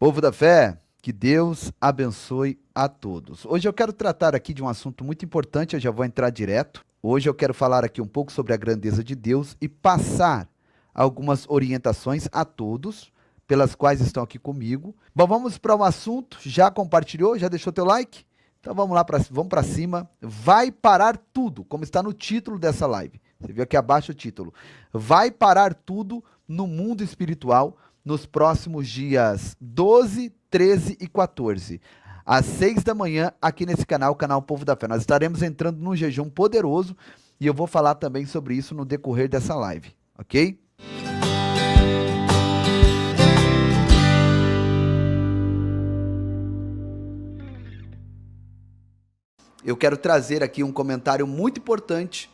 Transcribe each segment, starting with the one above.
Povo da fé, que Deus abençoe a todos. Hoje eu quero tratar aqui de um assunto muito importante, eu já vou entrar direto. Hoje eu quero falar aqui um pouco sobre a grandeza de Deus e passar algumas orientações a todos, pelas quais estão aqui comigo. Bom, vamos para um assunto. Já compartilhou? Já deixou teu like? Então vamos lá, vamos para cima. Vai parar tudo, como está no título dessa live. Você viu aqui abaixo o título. Vai parar tudo no mundo espiritual nos próximos dias 12, 13 e 14, às 6 da manhã, aqui nesse canal, o canal Povo da Fé. Nós estaremos entrando num jejum poderoso e eu vou falar também sobre isso no decorrer dessa live, ok? Eu quero trazer aqui um comentário muito importante,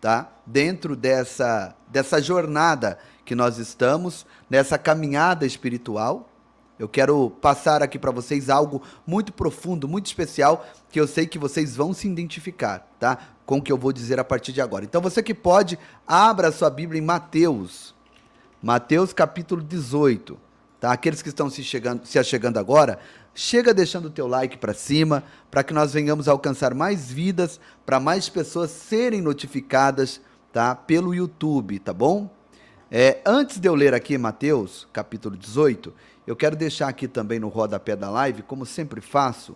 tá? Dentro dessa jornada que nós estamos, nessa caminhada espiritual. Eu quero passar aqui para vocês algo muito profundo, muito especial, que eu sei que vocês vão se identificar, tá? Com o que eu vou dizer a partir de agora. Então você que pode, abra a sua Bíblia em Mateus. Mateus capítulo 18, tá? Aqueles que estão se achegando agora, chega deixando o teu like para cima, para que nós venhamos a alcançar mais vidas, para mais pessoas serem notificadas, tá? Pelo YouTube, tá bom? Antes de eu ler aqui Mateus capítulo 18, eu quero deixar aqui também no rodapé da live, como sempre faço,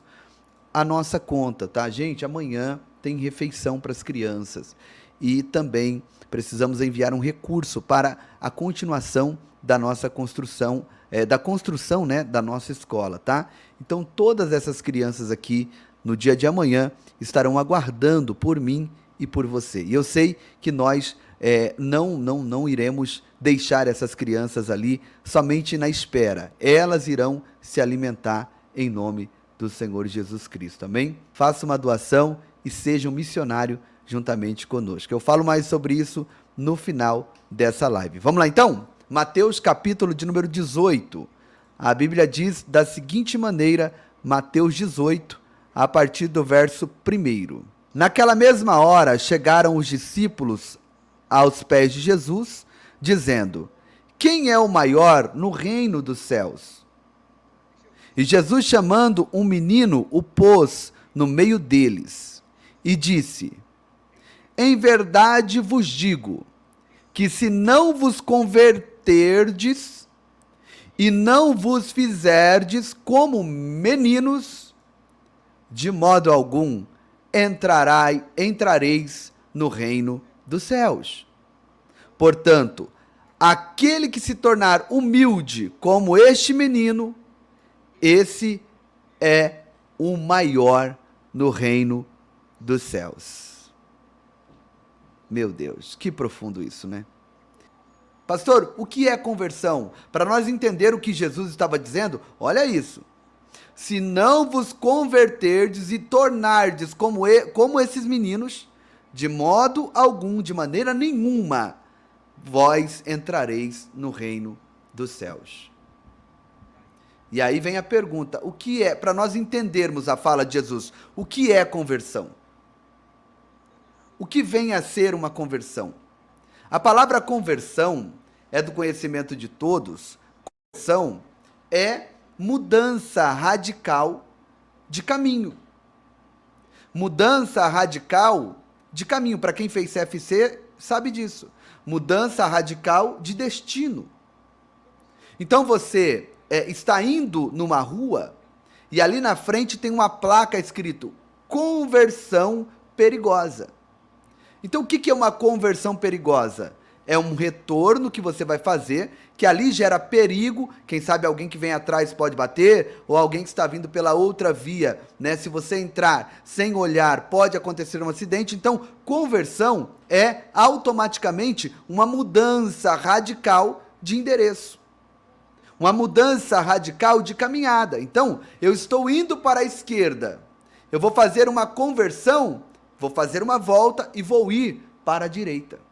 a nossa conta, tá? Gente, amanhã tem refeição para as crianças e também precisamos enviar um recurso para a continuação da nossa construção, da construção, né, da nossa escola, tá? Então, todas essas crianças aqui, no dia de amanhã, estarão aguardando por mim e por você. E eu sei que nós não iremos deixar essas crianças ali somente na espera. Elas irão se alimentar em nome do Senhor Jesus Cristo, amém? Faça uma doação e seja um missionário juntamente conosco. Eu falo mais sobre isso no final dessa live. Vamos lá então? Mateus capítulo de número 18. A Bíblia diz da seguinte maneira, Mateus 18, a partir do verso 1. Naquela mesma hora chegaram os discípulos aos pés de Jesus, dizendo: quem é o maior no reino dos céus? E Jesus, chamando um menino, o pôs no meio deles e disse: em verdade vos digo, que se não vos converterdes e não vos fizerdes como meninos, de modo algum entrareis no reino dos céus. Portanto, aquele que se tornar humilde como este menino, esse é o maior no reino dos céus. Meu Deus, que profundo isso, né? Pastor, o que é conversão? Para nós entender o que Jesus estava dizendo, olha isso. Se não vos converterdes e tornardes como esses meninos, de modo algum, de maneira nenhuma, vós entrareis no reino dos céus. E aí vem a pergunta, o que é, para nós entendermos a fala de Jesus, o que é conversão? O que vem a ser uma conversão? A palavra conversão é do conhecimento de todos. Conversão é mudança radical de caminho. Mudança radical de caminho. Para quem fez CFC, sabe disso. Mudança radical de destino. Então você está indo numa rua e ali na frente tem uma placa escrito conversão perigosa. Então o que é uma conversão perigosa? É um retorno que você vai fazer, que ali gera perigo, quem sabe alguém que vem atrás pode bater, ou alguém que está vindo pela outra via, né? Se você entrar sem olhar, pode acontecer um acidente. Então, conversão é automaticamente uma mudança radical de endereço. Uma mudança radical de caminhada. Então, eu estou indo para a esquerda, eu vou fazer uma conversão, vou fazer uma volta e vou ir para a direita.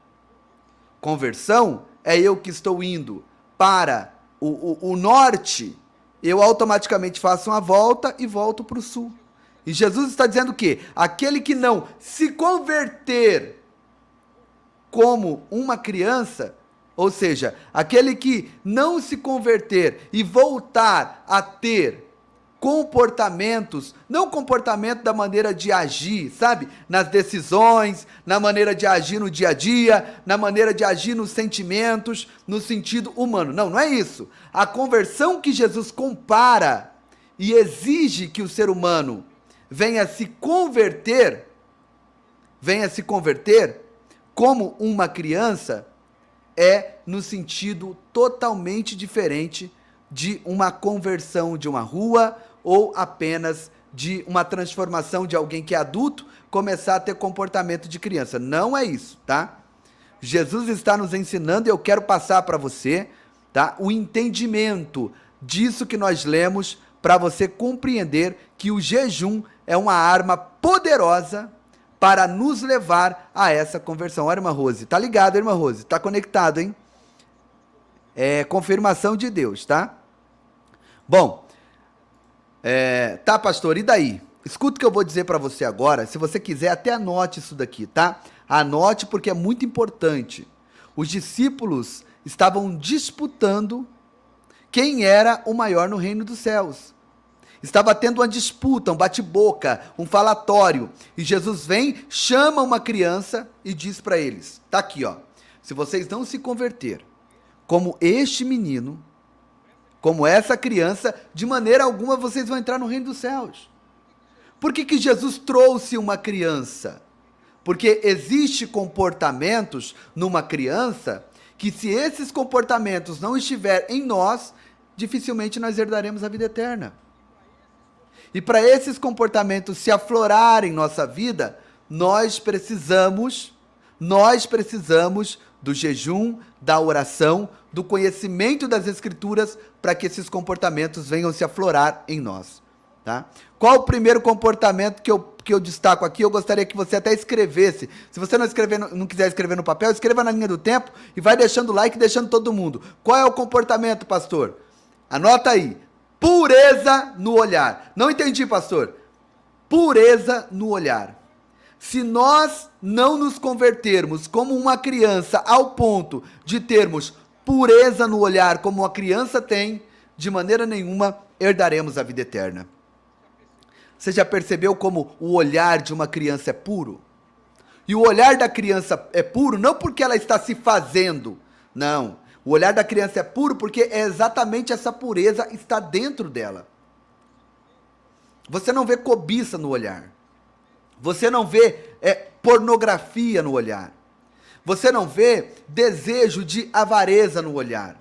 Conversão é eu que estou indo para o norte, eu automaticamente faço uma volta e volto para o sul. E Jesus está dizendo o quê? Aquele que não se converter como uma criança, Ou seja, aquele que não se converter e voltar a ter comportamentos, não comportamento da maneira de agir, sabe? Nas decisões, na maneira de agir no dia a dia, na maneira de agir nos sentimentos, no sentido humano. Não, não é isso. A conversão que Jesus compara e exige que o ser humano venha se converter como uma criança, é no sentido totalmente diferente de uma conversão de uma rua ou apenas de uma transformação de alguém que é adulto começar a ter comportamento de criança. Não é isso, tá? Jesus está nos ensinando e eu quero passar para você, tá? O entendimento disso que nós lemos para você compreender que o jejum é uma arma poderosa para nos levar a essa conversão. Olha, irmã Rose, tá ligado, irmã Rose? Tá conectado, hein? É confirmação de Deus, tá? Bom, tá, pastor, e daí? Escuta o que eu vou dizer para você agora. Se você quiser, até anote isso daqui, tá? Anote porque é muito importante. Os discípulos estavam disputando quem era o maior no reino dos céus. Estava tendo uma disputa, um bate-boca, um falatório. E Jesus vem, chama uma criança e diz para eles, tá aqui, ó. Se vocês não se converter como este menino, como essa criança, de maneira alguma vocês vão entrar no reino dos céus. Por que Jesus trouxe uma criança? Porque existe comportamentos numa criança que, se esses comportamentos não estiverem em nós, dificilmente nós herdaremos a vida eterna. E para esses comportamentos se aflorarem em nossa vida, nós precisamos do jejum, da oração, do conhecimento das Escrituras, para que esses comportamentos venham se aflorar em nós. Tá? Qual o primeiro comportamento que eu destaco aqui? Eu gostaria que você até escrevesse. Se você não quiser escrever no papel, escreva na linha do tempo e vai deixando o like, deixando todo mundo. Qual é o comportamento, pastor? Anota aí. Pureza no olhar. Não entendi, pastor. Pureza no olhar. Se nós não nos convertermos como uma criança ao ponto de termos pureza no olhar como uma criança tem, de maneira nenhuma herdaremos a vida eterna. Você já percebeu como o olhar de uma criança é puro? E o olhar da criança é puro não porque ela está se fazendo, não. O olhar da criança é puro porque é exatamente essa pureza está dentro dela. Você não vê cobiça no olhar. Você não vê pornografia no olhar. Você não vê desejo de avareza no olhar.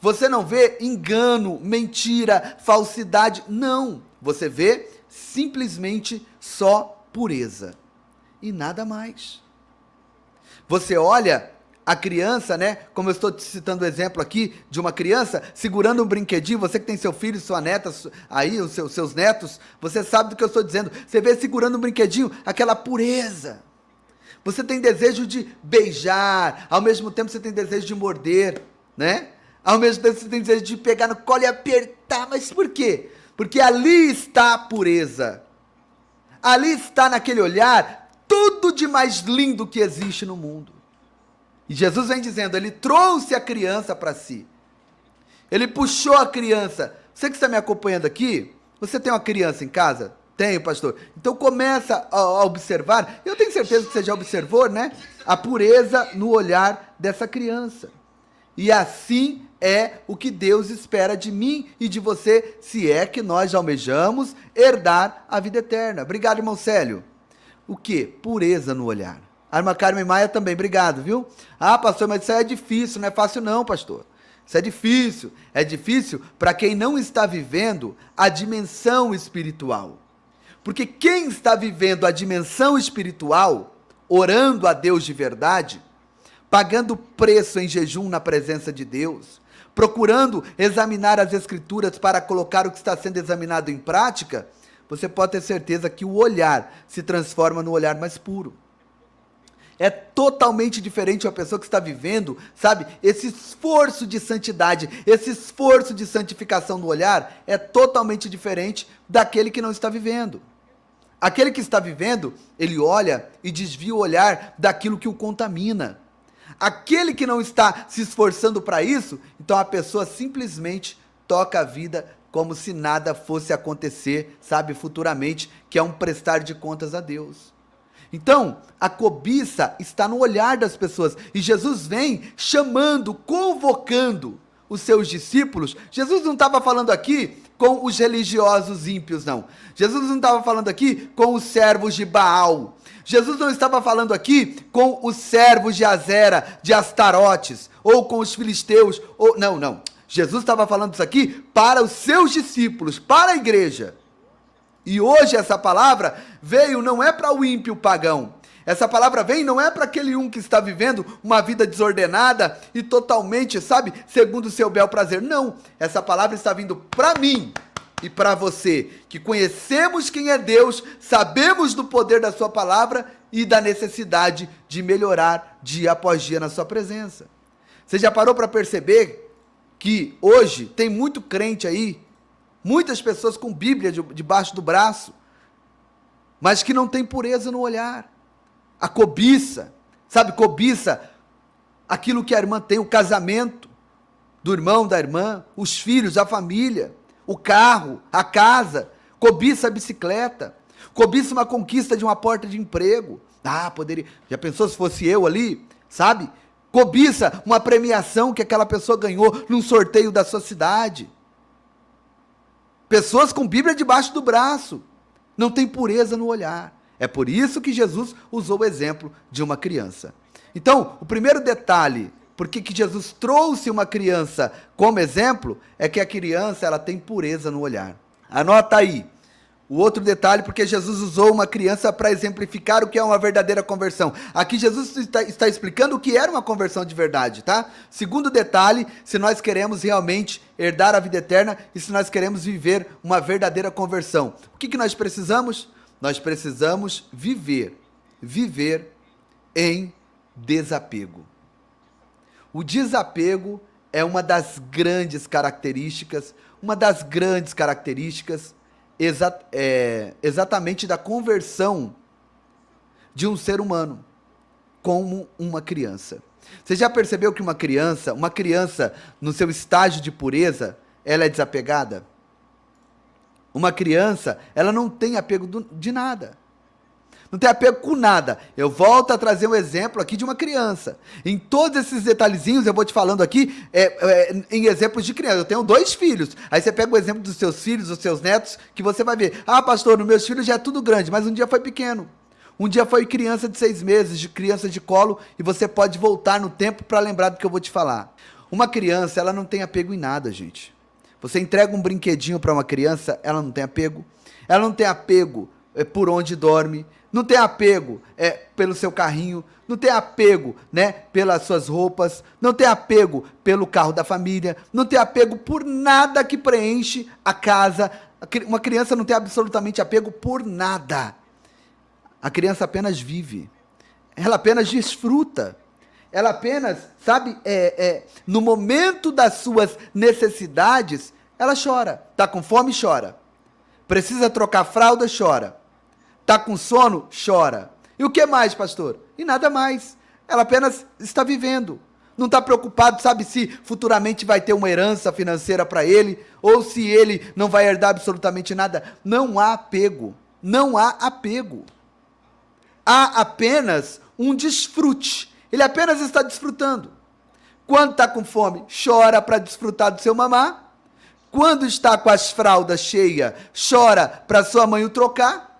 Você não vê engano, mentira, falsidade. Não. Você vê simplesmente só pureza. E nada mais. Você olha a criança, né? Como eu estou te citando o exemplo aqui de uma criança segurando um brinquedinho. Você que tem seu filho, sua neta aí, os seus netos, você sabe do que eu estou dizendo. Você vê segurando um brinquedinho, aquela pureza. Você tem desejo de beijar, ao mesmo tempo você tem desejo de morder, né? Ao mesmo tempo você tem desejo de pegar no colo e apertar. Mas por quê? Porque ali está a pureza. Ali está naquele olhar tudo de mais lindo que existe no mundo. E Jesus vem dizendo, ele trouxe a criança para si. Ele puxou a criança. Você que está me acompanhando aqui, você tem uma criança em casa? Tenho, pastor. Então começa a observar, eu tenho certeza que você já observou, né? A pureza no olhar dessa criança. E assim é o que Deus espera de mim e de você, se é que nós almejamos herdar a vida eterna. Obrigado, irmão Célio. O quê? Pureza no olhar. A irmã Carmen Maia também, obrigado, viu? Ah, pastor, mas isso aí é difícil, não é fácil não, pastor. Isso é difícil. É difícil para quem não está vivendo a dimensão espiritual. Porque quem está vivendo a dimensão espiritual, orando a Deus de verdade, pagando preço em jejum na presença de Deus, procurando examinar as Escrituras para colocar o que está sendo examinado em prática, você pode ter certeza que o olhar se transforma no olhar mais puro. É totalmente diferente uma pessoa que está vivendo, sabe, esse esforço de santidade, esse esforço de santificação no olhar, é totalmente diferente daquele que não está vivendo. Aquele que está vivendo, ele olha e desvia o olhar daquilo que o contamina. Aquele que não está se esforçando para isso, então a pessoa simplesmente toca a vida como se nada fosse acontecer, sabe, futuramente, que é um prestar de contas a Deus. Então, a cobiça está no olhar das pessoas, e Jesus vem chamando, convocando os seus discípulos. Jesus não estava falando aqui com os religiosos ímpios, não. Jesus não estava falando aqui com os servos de Baal. Jesus não estava falando aqui com os servos de Azera, de Astarotes, ou com os filisteus, ou não. Jesus estava falando isso aqui para os seus discípulos, para a igreja. E hoje essa palavra veio não é para o ímpio pagão. Essa palavra vem não é para aquele que está vivendo uma vida desordenada e totalmente, sabe, segundo o seu bel prazer. Não, essa palavra está vindo para mim e para você, que conhecemos quem é Deus, sabemos do poder da sua palavra e da necessidade de melhorar dia após dia na sua presença. Você já parou para perceber que hoje tem muito crente aí, muitas pessoas com Bíblia debaixo do braço, mas que não tem pureza no olhar? A cobiça, sabe, cobiça aquilo que a irmã tem, o casamento do irmão, da irmã, os filhos, a família, o carro, a casa, cobiça a bicicleta, cobiça uma conquista de uma porta de emprego. Poderia, já pensou se fosse eu ali, sabe? Cobiça uma premiação que aquela pessoa ganhou num sorteio da sua cidade. Pessoas com Bíblia debaixo do braço, não tem pureza no olhar. É por isso que Jesus usou o exemplo de uma criança. Então, o primeiro detalhe, por que Jesus trouxe uma criança como exemplo, é que a criança ela tem pureza no olhar. Anota aí. O outro detalhe, porque Jesus usou uma criança para exemplificar o que é uma verdadeira conversão. Aqui Jesus está explicando o que era uma conversão de verdade, tá? Segundo detalhe, se nós queremos realmente herdar a vida eterna e se nós queremos viver uma verdadeira conversão. O que nós precisamos? Nós precisamos viver em desapego. O desapego é uma das grandes características, exatamente da conversão de um ser humano, como uma criança. Você já percebeu que uma criança no seu estágio de pureza, ela é desapegada? Uma criança, ela não tem apego de nada. Não tem apego com nada. Eu volto a trazer um exemplo aqui de uma criança. Em todos esses detalhezinhos, eu vou te falando aqui em exemplos de criança. Eu tenho 2 filhos. Aí você pega o exemplo dos seus filhos, dos seus netos, que você vai ver. Pastor, nos meus filhos já é tudo grande, mas um dia foi pequeno. Um dia foi criança de 6 meses, de criança de colo, e você pode voltar no tempo para lembrar do que eu vou te falar. Uma criança, ela não tem apego em nada, gente. Você entrega um brinquedinho para uma criança, ela não tem apego. Ela não tem apego por onde dorme, não tem apego pelo seu carrinho, não tem apego, pelas suas roupas, não tem apego pelo carro da família, não tem apego por nada que preenche a casa. Uma criança não tem absolutamente apego por nada. A criança apenas vive, ela apenas desfruta. Ela apenas, sabe, no momento das suas necessidades, ela chora. Está com fome, chora. Precisa trocar fralda, chora. Está com sono, chora. E o que mais, pastor? E nada mais. Ela apenas está vivendo. Não está preocupado, sabe, se futuramente vai ter uma herança financeira para ele, ou se ele não vai herdar absolutamente nada. Não há apego. Não há apego. Há apenas um desfrute. Ele apenas está desfrutando. Quando está com fome, chora para desfrutar do seu mamá. Quando está com as fraldas cheias, chora para sua mãe o trocar.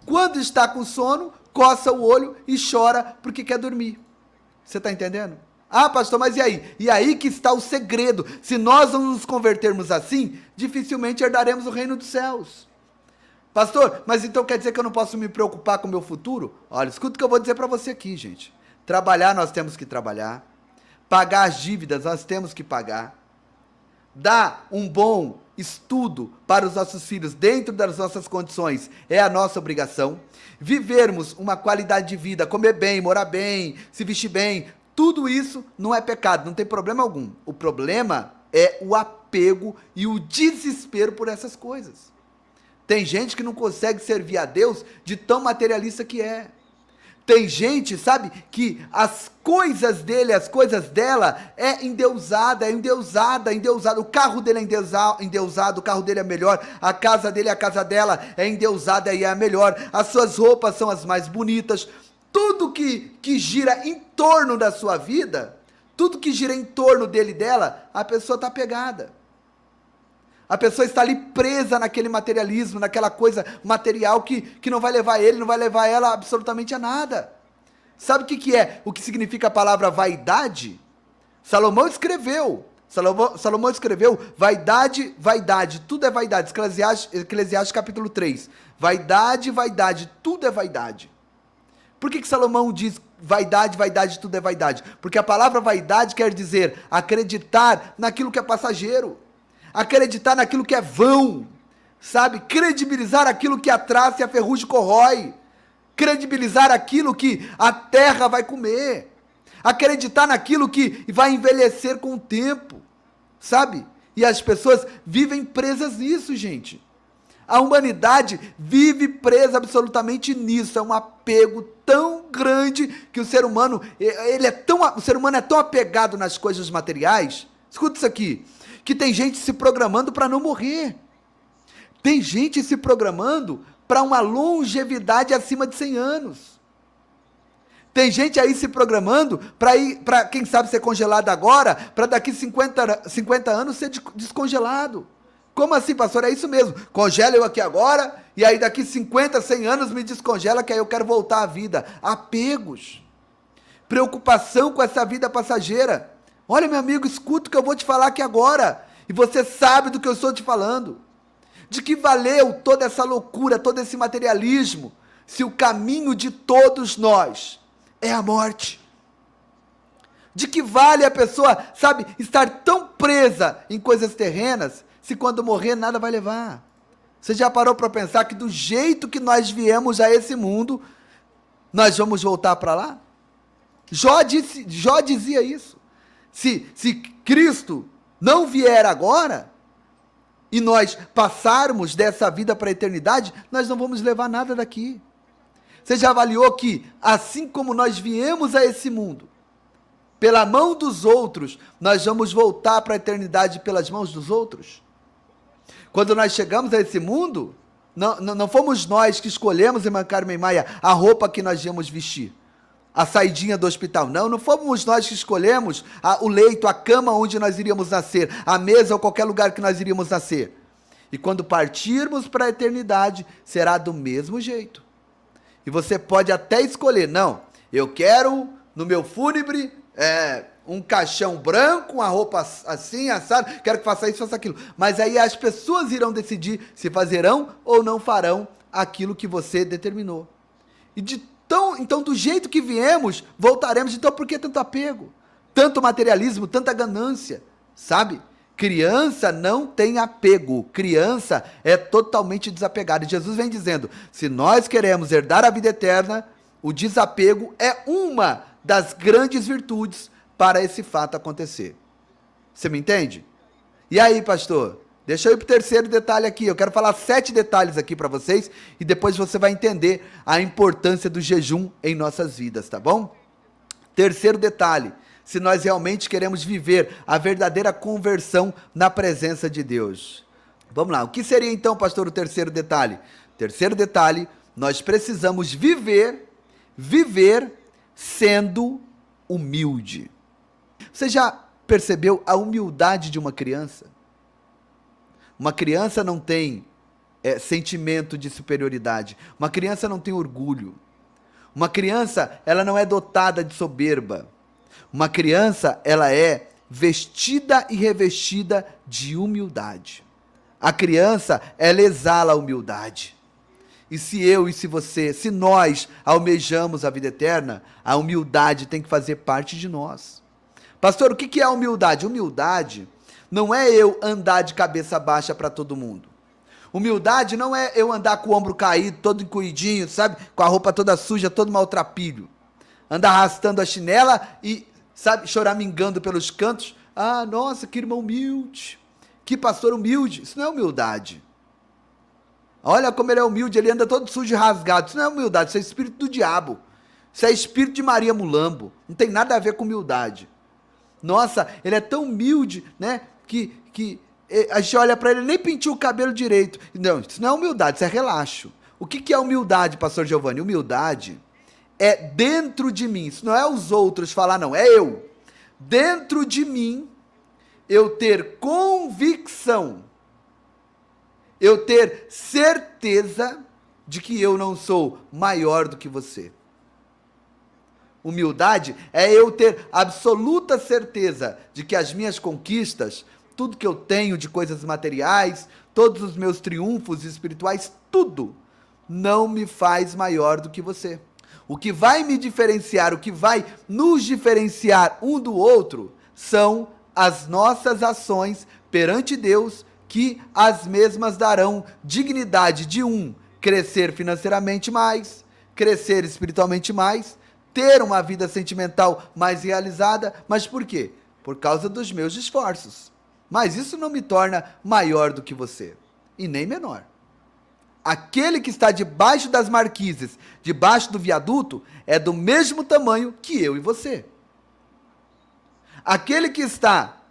Quando está com sono, coça o olho e chora porque quer dormir. Você está entendendo? Pastor, mas e aí? E aí que está o segredo. Se nós não nos convertermos assim, dificilmente herdaremos o reino dos céus. Pastor, mas então quer dizer que eu não posso me preocupar com o meu futuro? Olha, escuta o que eu vou dizer para você aqui, gente. Trabalhar, nós temos que trabalhar. Pagar as dívidas, nós temos que pagar. Dar um bom estudo para os nossos filhos dentro das nossas condições é a nossa obrigação. Vivermos uma qualidade de vida, comer bem, morar bem, se vestir bem, tudo isso não é pecado, não tem problema algum. O problema é o apego e o desespero por essas coisas. Tem gente que não consegue servir a Deus de tão materialista que é. Tem gente, sabe, que as coisas dele, as coisas dela é endeusada. O carro dele é endeusado, o carro dele é melhor, a casa dele, a casa dela é endeusada e é a melhor, as suas roupas são as mais bonitas. Tudo que gira em torno da sua vida, tudo que gira em torno dele e dela, a pessoa está apegada. A pessoa está ali presa naquele materialismo, naquela coisa material que não vai levar ele, não vai levar ela absolutamente a nada. Sabe o que é? O que significa a palavra vaidade? Salomão escreveu, vaidade, vaidade, tudo é vaidade. Eclesiastes capítulo 3. Vaidade, vaidade, tudo é vaidade. Por que Salomão diz vaidade, vaidade, tudo é vaidade? Porque a palavra vaidade quer dizer acreditar naquilo que é passageiro. Acreditar naquilo que é vão, sabe? Credibilizar aquilo que a traça e a ferrugem corrói. Credibilizar aquilo que a terra vai comer. Acreditar naquilo que vai envelhecer com o tempo, sabe? E as pessoas vivem presas nisso, gente. A humanidade vive presa absolutamente nisso. É um apego tão grande que o ser humano, o ser humano é tão apegado nas coisas materiais. Escuta isso aqui. Que tem gente se programando para não morrer. Tem gente se programando para uma longevidade acima de 100 anos. Tem gente aí se programando para quem sabe ser congelado agora, para daqui 50 anos ser descongelado. Como assim, pastor? É isso mesmo. Congela eu aqui agora, e aí daqui 50, 100 anos me descongela, que aí eu quero voltar à vida. Apegos. Preocupação com essa vida passageira. Olha, meu amigo, escuta o que eu vou te falar aqui agora. E você sabe do que eu estou te falando. De que valeu toda essa loucura, todo esse materialismo, se o caminho de todos nós é a morte? De que vale a pessoa, sabe, estar tão presa em coisas terrenas, se quando morrer nada vai levar? Você já parou para pensar que do jeito que nós viemos a esse mundo, nós vamos voltar para lá? Jó dizia isso. Se Cristo não vier agora, e nós passarmos dessa vida para a eternidade, nós não vamos levar nada daqui. Você já avaliou que, assim como nós viemos a esse mundo, pela mão dos outros, nós vamos voltar para a eternidade pelas mãos dos outros? Quando nós chegamos a esse mundo, não fomos nós que escolhemos, irmã Carmen Maia, a roupa que nós íamos vestir. A saidinha do hospital. Não fomos nós que escolhemos o leito, a cama onde nós iríamos nascer, a mesa ou qualquer lugar que nós iríamos nascer. E quando partirmos para a eternidade, será do mesmo jeito. E você pode até escolher, não, eu quero no meu fúnebre um caixão branco, uma roupa assim, assado, quero que faça isso, faça aquilo. Mas aí as pessoas irão decidir se fazerão ou não farão aquilo que você determinou. Então, do jeito que viemos, voltaremos. Então, por que tanto apego? Tanto materialismo, tanta ganância, sabe? Criança não tem apego. Criança é totalmente desapegada. E Jesus vem dizendo, se nós queremos herdar a vida eterna, o desapego é uma das grandes virtudes para esse fato acontecer. Você me entende? E aí, pastor? Deixa eu ir para o terceiro detalhe aqui. Eu quero falar 7 detalhes aqui para vocês e depois você vai entender a importância do jejum em nossas vidas, tá bom? Terceiro detalhe, se nós realmente queremos viver a verdadeira conversão na presença de Deus. Vamos lá, o que seria então, pastor, o terceiro detalhe? Terceiro detalhe, nós precisamos viver sendo humilde. Você já percebeu a humildade de uma criança? Uma criança não tem sentimento de superioridade. Uma criança não tem orgulho. Uma criança, ela não é dotada de soberba. Uma criança, ela é vestida e revestida de humildade. A criança, ela exala a humildade. E se nós almejamos a vida eterna, a humildade tem que fazer parte de nós. Pastor, o que é a humildade? Humildade não é eu andar de cabeça baixa para todo mundo. Humildade não é eu andar com o ombro caído, todo encolhidinho, sabe? Com a roupa toda suja, todo maltrapilho. Andar arrastando a chinela e, sabe, choramingando pelos cantos. Ah, nossa, que irmão humilde. Que pastor humilde. Isso não é humildade. Olha como ele é humilde, ele anda todo sujo e rasgado. Isso não é humildade, isso é espírito do diabo. Isso é espírito de Maria Mulambo. Não tem nada a ver com humildade. Nossa, ele é tão humilde, né? Que a gente olha para ele, nem pintou o cabelo direito. Não, isso não é humildade, isso é relaxo. O que é humildade, pastor Giovanni? Humildade é dentro de mim. Isso não é os outros falar, não. É eu. Dentro de mim, eu ter convicção, eu ter certeza de que eu não sou maior do que você. Humildade é eu ter absoluta certeza de que as minhas conquistas, tudo que eu tenho de coisas materiais, todos os meus triunfos espirituais, tudo não me faz maior do que você. O que vai me diferenciar, o que vai nos diferenciar um do outro, são as nossas ações perante Deus, que as mesmas darão dignidade de um crescer financeiramente mais, crescer espiritualmente mais, ter uma vida sentimental mais realizada. Mas por quê? Por causa dos meus esforços. Mas isso não me torna maior do que você, e nem menor. Aquele que está debaixo das marquises, debaixo do viaduto, é do mesmo tamanho que eu e você. Aquele que está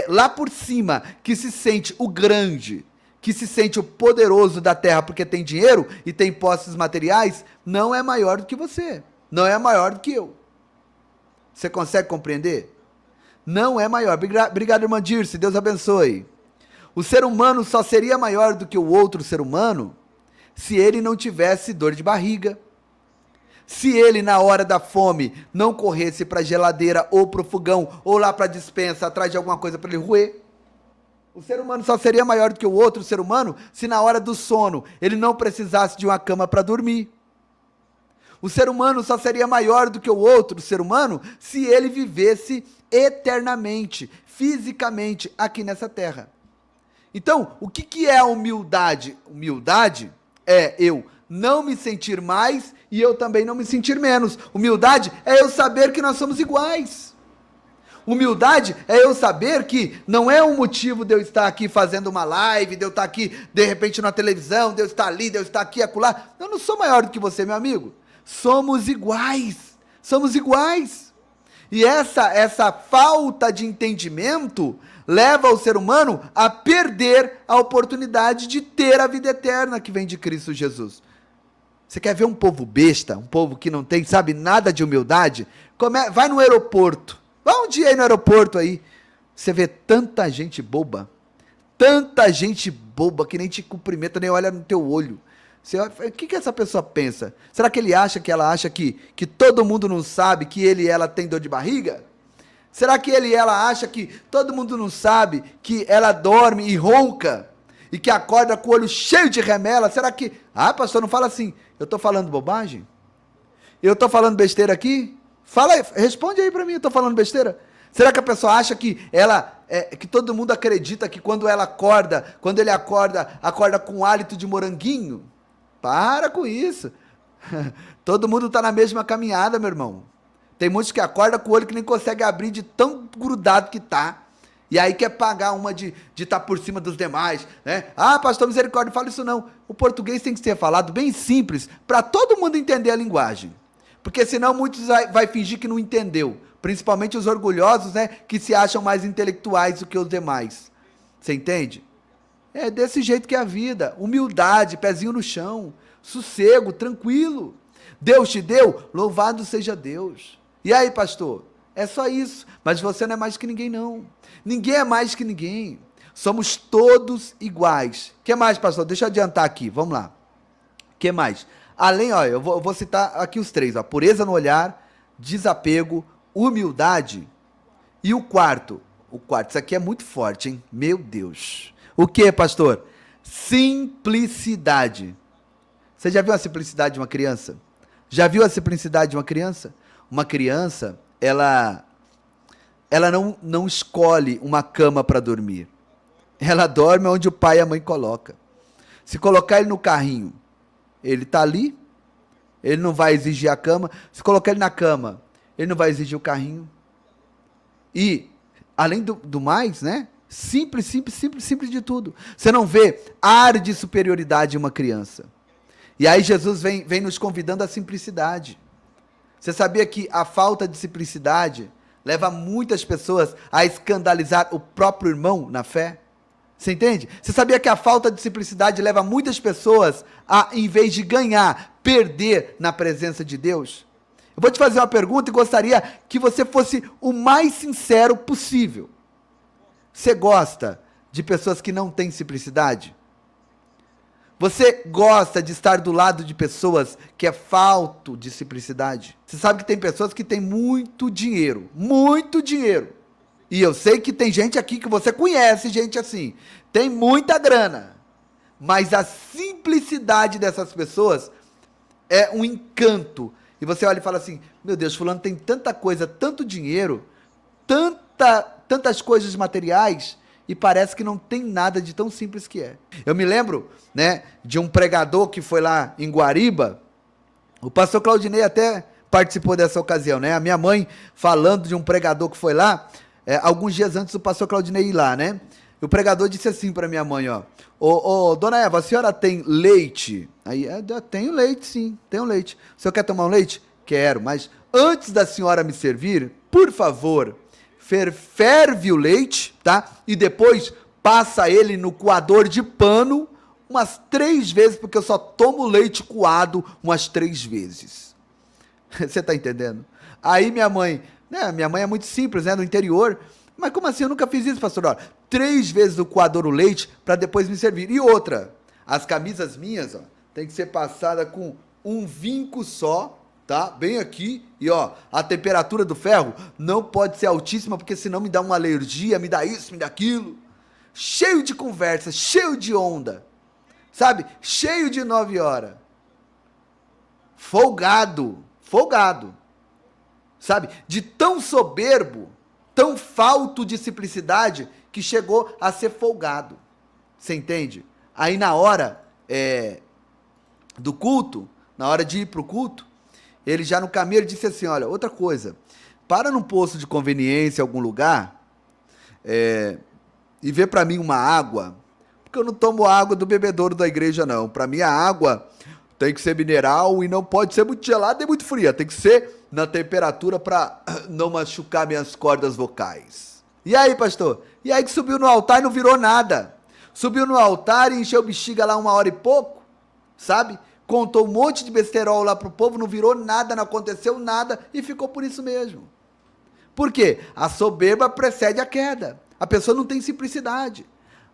lá por cima, que se sente o grande, que se sente o poderoso da terra porque tem dinheiro e tem posses materiais, não é maior do que você. Não é maior do que eu. Você consegue compreender? Não é maior. Obrigado, irmã Dirce, Deus abençoe. O ser humano só seria maior do que o outro ser humano se ele não tivesse dor de barriga, se ele na hora da fome não corresse para a geladeira ou para o fogão ou lá para a despensa atrás de alguma coisa para ele roer. O ser humano só seria maior do que o outro ser humano se na hora do sono ele não precisasse de uma cama para dormir. O ser humano só seria maior do que o outro ser humano se ele vivesse eternamente, fisicamente, aqui nessa terra. Então, o que é a humildade? Humildade é eu não me sentir mais e eu também não me sentir menos. Humildade é eu saber que nós somos iguais. Humildade é eu saber que não é um motivo de eu estar aqui fazendo uma live, de eu estar aqui, de repente, na televisão, de eu estar ali, de eu estar aqui, acolá. Eu não sou maior do que você, meu amigo. Somos iguais. Somos iguais. E essa falta de entendimento leva o ser humano a perder a oportunidade de ter a vida eterna que vem de Cristo Jesus. Você quer ver um povo besta, um povo que não tem, sabe, nada de humildade? Vai no aeroporto. Vai um dia aí no aeroporto aí. Você vê tanta gente boba que nem te cumprimenta, nem olha no teu olho. O que essa pessoa pensa? Será que ela acha que todo mundo não sabe que ele e ela tem dor de barriga? Será que ele e ela acha que todo mundo não sabe que ela dorme e ronca? E que acorda com o olho cheio de remela? Será que... Ah, pastor, não fala assim. Eu estou falando bobagem? Eu estou falando besteira aqui? Responde aí para mim, eu estou falando besteira? Será que a pessoa acha que que todo mundo acredita que quando ele acorda com hálito de moranguinho? Para com isso. Todo mundo está na mesma caminhada, meu irmão. Tem muitos que acordam com o olho que nem consegue abrir de tão grudado que tá. E aí quer pagar uma de estar por cima dos demais, né? Ah, pastor, misericórdia, não fala isso não. O português tem que ser falado bem simples, para todo mundo entender a linguagem. Porque senão muitos vai fingir que não entendeu. Principalmente os orgulhosos, né? Que se acham mais intelectuais do que os demais. Você entende? É desse jeito que é a vida. Humildade, pezinho no chão, sossego, tranquilo. Deus te deu, louvado seja Deus. E aí, pastor? É só isso. Mas você não é mais que ninguém, não. Ninguém é mais que ninguém. Somos todos iguais. O que mais, pastor? Deixa eu adiantar aqui. Vamos lá. O que mais? Além, ó, eu vou citar aqui os três. Ó, pureza no olhar, desapego, humildade. E o quarto. Isso aqui é muito forte, hein? Meu Deus. O que, pastor? Simplicidade. Você já viu a simplicidade de uma criança? Já viu a simplicidade de uma criança? Uma criança, ela não escolhe uma cama para dormir. Ela dorme onde o pai e a mãe colocam. Se colocar ele no carrinho, ele está ali, ele não vai exigir a cama. Se colocar ele na cama, ele não vai exigir o carrinho. E, além do mais, né? Simples de tudo. Você não vê ar de superioridade em uma criança. E aí Jesus vem nos convidando à simplicidade. Você sabia que a falta de simplicidade leva muitas pessoas a escandalizar o próprio irmão na fé? Você entende? Você sabia que a falta de simplicidade leva muitas pessoas a, em vez de ganhar, perder na presença de Deus? Eu vou te fazer uma pergunta e gostaria que você fosse o mais sincero possível. Você gosta de pessoas que não têm simplicidade? Você gosta de estar do lado de pessoas que é falto de simplicidade? Você sabe que tem pessoas que têm muito dinheiro. Muito dinheiro. E eu sei que tem gente aqui que você conhece, gente assim. Tem muita grana. Mas a simplicidade dessas pessoas é um encanto. E você olha e fala assim, meu Deus, fulano tem tanta coisa, tanto dinheiro, tantas coisas materiais, e parece que não tem nada de tão simples que é. Eu me lembro, né, de um pregador que foi lá em Guariba. O pastor Claudinei até participou dessa ocasião, né? A minha mãe falando de um pregador que foi lá, alguns dias antes do pastor Claudinei ir lá, né? E o pregador disse assim para minha mãe, ó, ô, dona Eva, a senhora tem leite? Aí, eu tenho leite, sim, tenho leite. O senhor quer tomar um leite? Quero, mas antes da senhora me servir, por favor, ferve o leite, tá? E depois passa ele no coador de pano umas 3 vezes, porque eu só tomo leite coado umas 3 vezes. Você tá entendendo? Aí minha mãe é muito simples, né, no interior, mas como assim? Eu nunca fiz isso, pastor. Olha, 3 vezes no coador o leite para depois me servir. E outra, as camisas minhas, ó, tem que ser passada com um vinco só, tá? Bem aqui, e ó, a temperatura do ferro não pode ser altíssima, porque senão me dá uma alergia, me dá isso, me dá aquilo. Cheio de conversa, cheio de onda, sabe? Cheio de 9 horas. Folgado, sabe? De tão soberbo, tão falto de simplicidade, que chegou a ser folgado. Você entende? Aí na hora do culto, na hora de ir pro culto, ele já no caminho, ele disse assim, olha, outra coisa, para num posto de conveniência, em algum lugar, e vê para mim uma água, porque eu não tomo água do bebedouro da igreja, não. Para mim a água tem que ser mineral e não pode ser muito gelada nem muito fria, tem que ser na temperatura para não machucar minhas cordas vocais. E aí, pastor? E aí que subiu no altar e não virou nada. Subiu no altar e encheu bexiga lá 1 hora e pouco, sabe? Contou um monte de besterol lá pro povo, não virou nada, não aconteceu nada e ficou por isso mesmo. Por quê? A soberba precede a queda. A pessoa não tem simplicidade.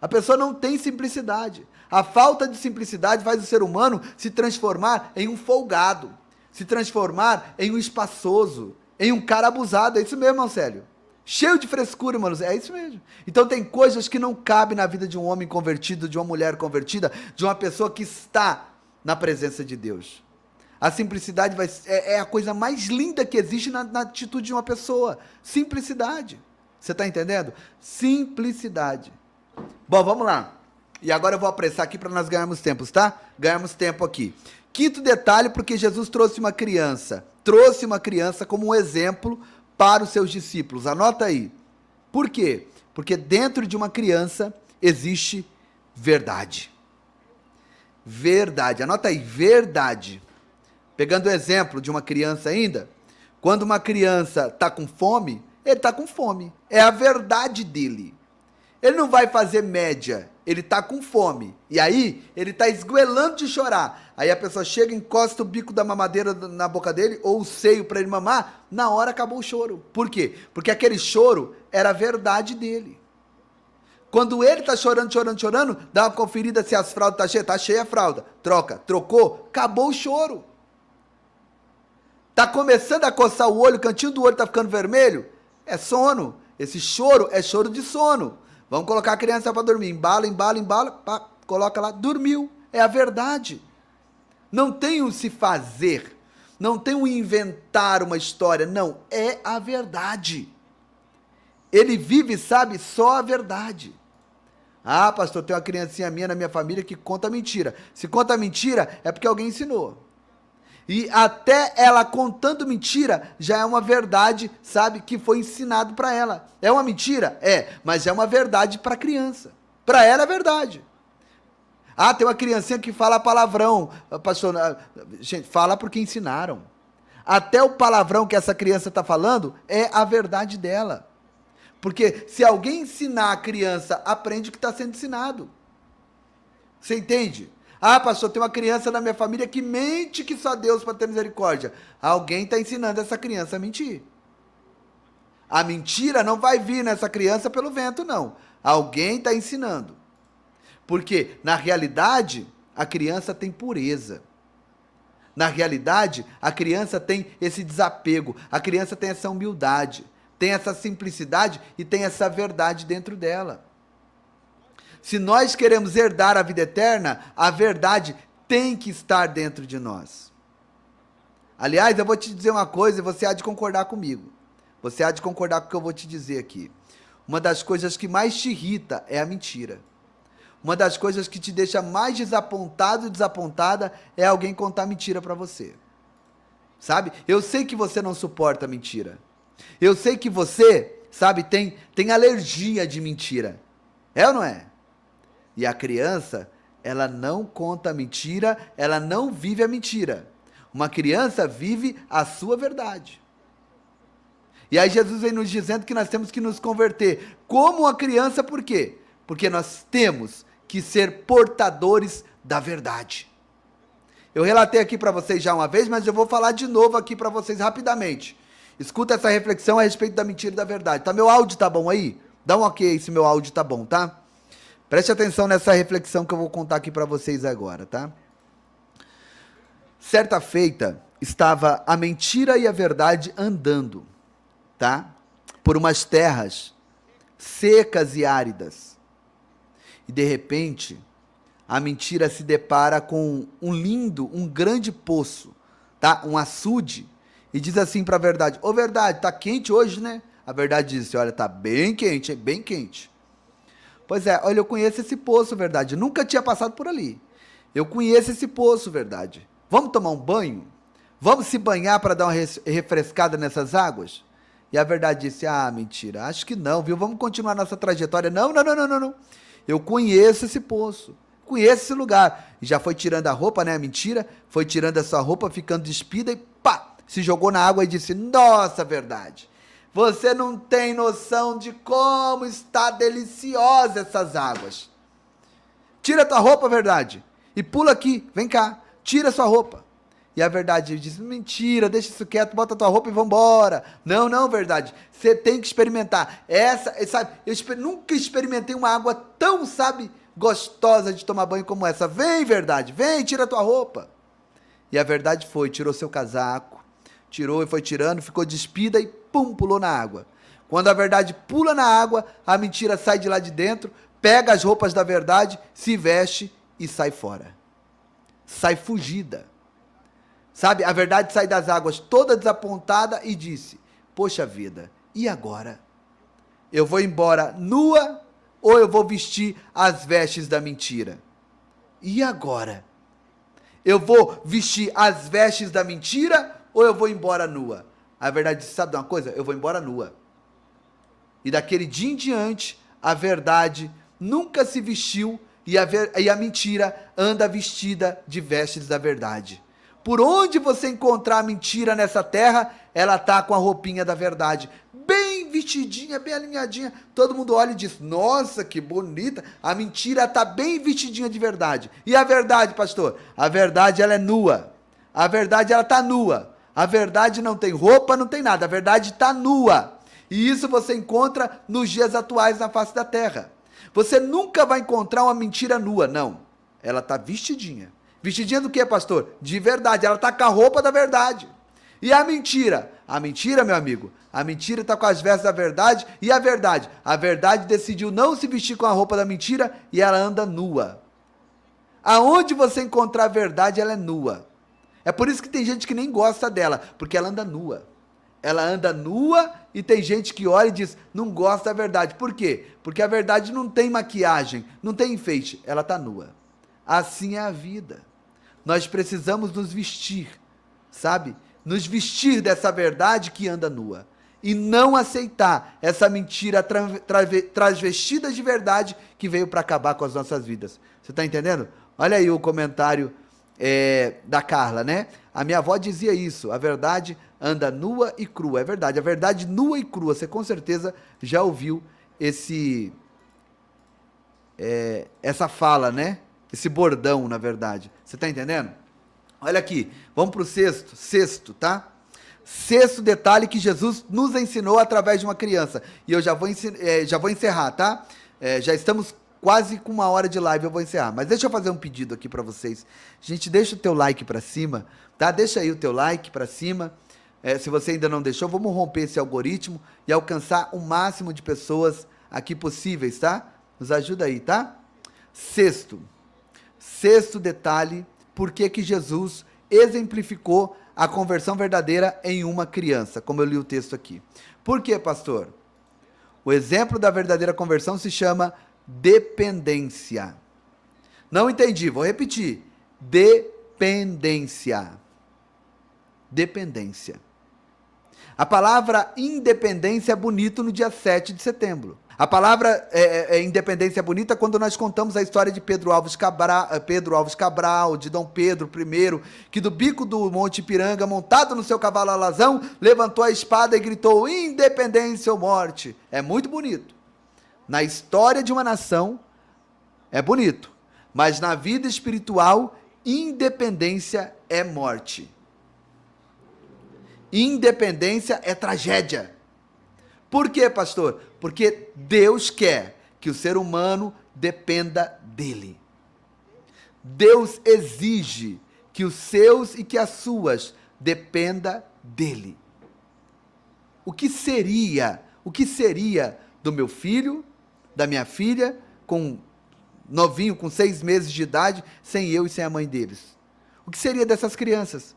A pessoa não tem simplicidade. A falta de simplicidade faz o ser humano se transformar em um folgado, se transformar em um espaçoso, em um cara abusado. É isso mesmo, Marcelo. Cheio de frescura, irmãos. É isso mesmo. Então tem coisas que não cabem na vida de um homem convertido, de uma mulher convertida, de uma pessoa que está na presença de Deus. A simplicidade é a coisa mais linda que existe na atitude de uma pessoa. Simplicidade. Você está entendendo? Simplicidade. Bom, vamos lá. E agora eu vou apressar aqui para nós ganharmos tempo, tá? Ganharmos tempo aqui. Quinto detalhe, porque Jesus trouxe uma criança. Trouxe uma criança como um exemplo para os seus discípulos. Anota aí. Por quê? Porque dentro de uma criança existe verdade. Verdade. Anota aí, verdade. Pegando o exemplo de uma criança ainda, quando uma criança está com fome, ele está com fome. É a verdade dele. Ele não vai fazer média, ele está com fome. E aí, ele está esgoelando de chorar. Aí a pessoa chega, encosta o bico da mamadeira na boca dele, ou o seio para ele mamar, na hora acabou o choro. Por quê? Porque aquele choro era a verdade dele. Quando ele está chorando, dá uma conferida se as fraldas estão cheias. Está cheia a fralda. Troca. Trocou, acabou o choro. Está começando a coçar o olho, o cantinho do olho está ficando vermelho. É sono. Esse choro é choro de sono. Vamos colocar a criança para dormir. Embala, pá, coloca lá, dormiu. É a verdade. Não tem um se fazer. Não tem um inventar uma história. Não, é a verdade. Ele vive, sabe, só a verdade. Ah, pastor, tem uma criancinha minha na minha família que conta mentira. Se conta mentira, é porque alguém ensinou. E até ela contando mentira, já é uma verdade, sabe, que foi ensinado para ela. É uma mentira? É, mas é uma verdade para a criança. Para ela é verdade. Ah, tem uma criancinha que fala palavrão. Pastor, gente, fala porque ensinaram. Até o palavrão que essa criança está falando é a verdade dela. Porque se alguém ensinar a criança, aprende o que está sendo ensinado. Você entende? Ah, pastor, tem uma criança na minha família que mente que só Deus pode ter misericórdia. Alguém está ensinando essa criança a mentir. A mentira não vai vir nessa criança pelo vento, não. Alguém está ensinando. Porque, na realidade, a criança tem pureza. Na realidade, a criança tem esse desapego. A criança tem essa humildade. Tem essa simplicidade e tem essa verdade dentro dela. Se nós queremos herdar a vida eterna, a verdade tem que estar dentro de nós. Aliás, eu vou te dizer uma coisa e você há de concordar comigo. Você há de concordar com o que eu vou te dizer aqui. Uma das coisas que mais te irrita é a mentira. Uma das coisas que te deixa mais desapontado e desapontada é alguém contar mentira para você. Sabe? Eu sei que você não suporta mentira. Eu sei que você, sabe, tem alergia de mentira. É ou não é? E a criança, ela não conta a mentira, ela não vive a mentira. Uma criança vive a sua verdade. E aí Jesus vem nos dizendo que nós temos que nos converter como uma criança, por quê? Porque nós temos que ser portadores da verdade. Eu relatei aqui para vocês já uma vez, mas eu vou falar de novo aqui para vocês rapidamente. Escuta essa reflexão a respeito da mentira e da verdade. Tá, meu áudio tá bom aí? Dá um ok se meu áudio tá bom, tá? Preste atenção nessa reflexão que eu vou contar aqui para vocês agora, tá? Certa feita, estava a mentira e a verdade andando, tá? Por umas terras secas e áridas. E de repente, a mentira se depara com um grande poço, tá? Um açude. E diz assim para a verdade: ô verdade, tá quente hoje, né? A verdade diz: olha, tá bem quente, é bem quente. Pois é, olha, eu conheço esse poço, verdade. Nunca tinha passado por ali. Eu conheço esse poço, verdade. Vamos tomar um banho? Vamos se banhar para dar uma refrescada nessas águas? E a verdade disse: ah, mentira, acho que não, viu? Vamos continuar nossa trajetória. Não. Eu conheço esse poço. Conheço esse lugar. E já foi tirando a roupa, né? Mentira. Foi tirando a sua roupa, ficando despida e pá! Se jogou na água e disse: nossa, verdade, você não tem noção de como está deliciosa essas águas. Tira a tua roupa, verdade, e pula aqui, vem cá, tira a sua roupa. E a verdade diz: mentira, deixa isso quieto, bota a tua roupa e vambora. Não, verdade, você tem que experimentar. Sabe, nunca experimentei uma água tão, sabe, gostosa de tomar banho como essa. Vem, verdade, vem, tira a tua roupa. E a verdade foi, tirou seu casaco, tirou e foi tirando, ficou despida e pum, pulou na água. Quando a verdade pula na água, a mentira sai de lá de dentro, pega as roupas da verdade, se veste e sai fora. Sai fugida. Sabe, a verdade sai das águas toda desapontada e disse: poxa vida, e agora? Eu vou embora nua ou eu vou vestir as vestes da mentira? E agora? Eu vou vestir as vestes da mentira ou eu vou embora nua? A verdade disse: sabe de uma coisa? Eu vou embora nua. E daquele dia em diante, a verdade nunca se vestiu e a mentira anda vestida de vestes da verdade. Por onde você encontrar a mentira nessa terra, ela está com a roupinha da verdade, bem vestidinha, bem alinhadinha. Todo mundo olha e diz: nossa, que bonita. A mentira está bem vestidinha de verdade. E a verdade, pastor? A verdade, ela é nua. A verdade, ela está nua. A verdade não tem roupa, não tem nada. A verdade está nua. E isso você encontra nos dias atuais na face da terra. Você nunca vai encontrar uma mentira nua, não. Ela está vestidinha. Vestidinha do que, pastor? De verdade. Ela está com a roupa da verdade. E a mentira? A mentira, meu amigo, a mentira está com as vestes da verdade. E a verdade? A verdade decidiu não se vestir com a roupa da mentira e ela anda nua. Aonde você encontrar a verdade, ela é nua. É por isso que tem gente que nem gosta dela, porque ela anda nua. Ela anda nua e tem gente que olha e diz: não gosta da verdade. Por quê? Porque a verdade não tem maquiagem, não tem enfeite, ela está nua. Assim é a vida. Nós precisamos nos vestir, sabe? Nos vestir dessa verdade que anda nua. E não aceitar essa mentira transvestida de verdade que veio para acabar com as nossas vidas. Você está entendendo? Olha aí o comentário da Carla, né? A minha avó dizia isso, a verdade anda nua e crua. É verdade, a verdade nua e crua. Você com certeza já ouviu essa fala, né? Esse bordão, na verdade. Você tá entendendo? Olha aqui, vamos pro sexto, tá? Sexto detalhe que Jesus nos ensinou através de uma criança. E eu já vou encerrar, tá? Já estamos quase com 1 hora de live, eu vou encerrar. Mas deixa eu fazer um pedido aqui pra vocês. Gente, deixa o teu like pra cima, tá? Deixa aí o teu like pra cima. Se você ainda não deixou, vamos romper esse algoritmo e alcançar o máximo de pessoas aqui possíveis, tá? Nos ajuda aí, tá? Sexto detalhe, por que Jesus exemplificou a conversão verdadeira em uma criança, como eu li o texto aqui. Por quê, pastor? O exemplo da verdadeira conversão se chama dependência. Não entendi, vou repetir. Dependência. Dependência. A palavra independência é bonito no dia 7 de setembro. A palavra independência é bonita quando nós contamos a história de Pedro Alves Cabral, de Dom Pedro I, que do bico do Monte Ipiranga, montado no seu cavalo alazão, levantou a espada e gritou: independência ou morte. É muito bonito. Na história de uma nação, é bonito. Mas na vida espiritual, independência é morte. Independência é tragédia. Por quê, pastor? Porque Deus quer que o ser humano dependa dele. Deus exige que os seus e que as suas dependa dele. O que seria do meu filho, da minha filha, novinho, com 6 meses de idade, sem eu e sem a mãe deles? O que seria dessas crianças?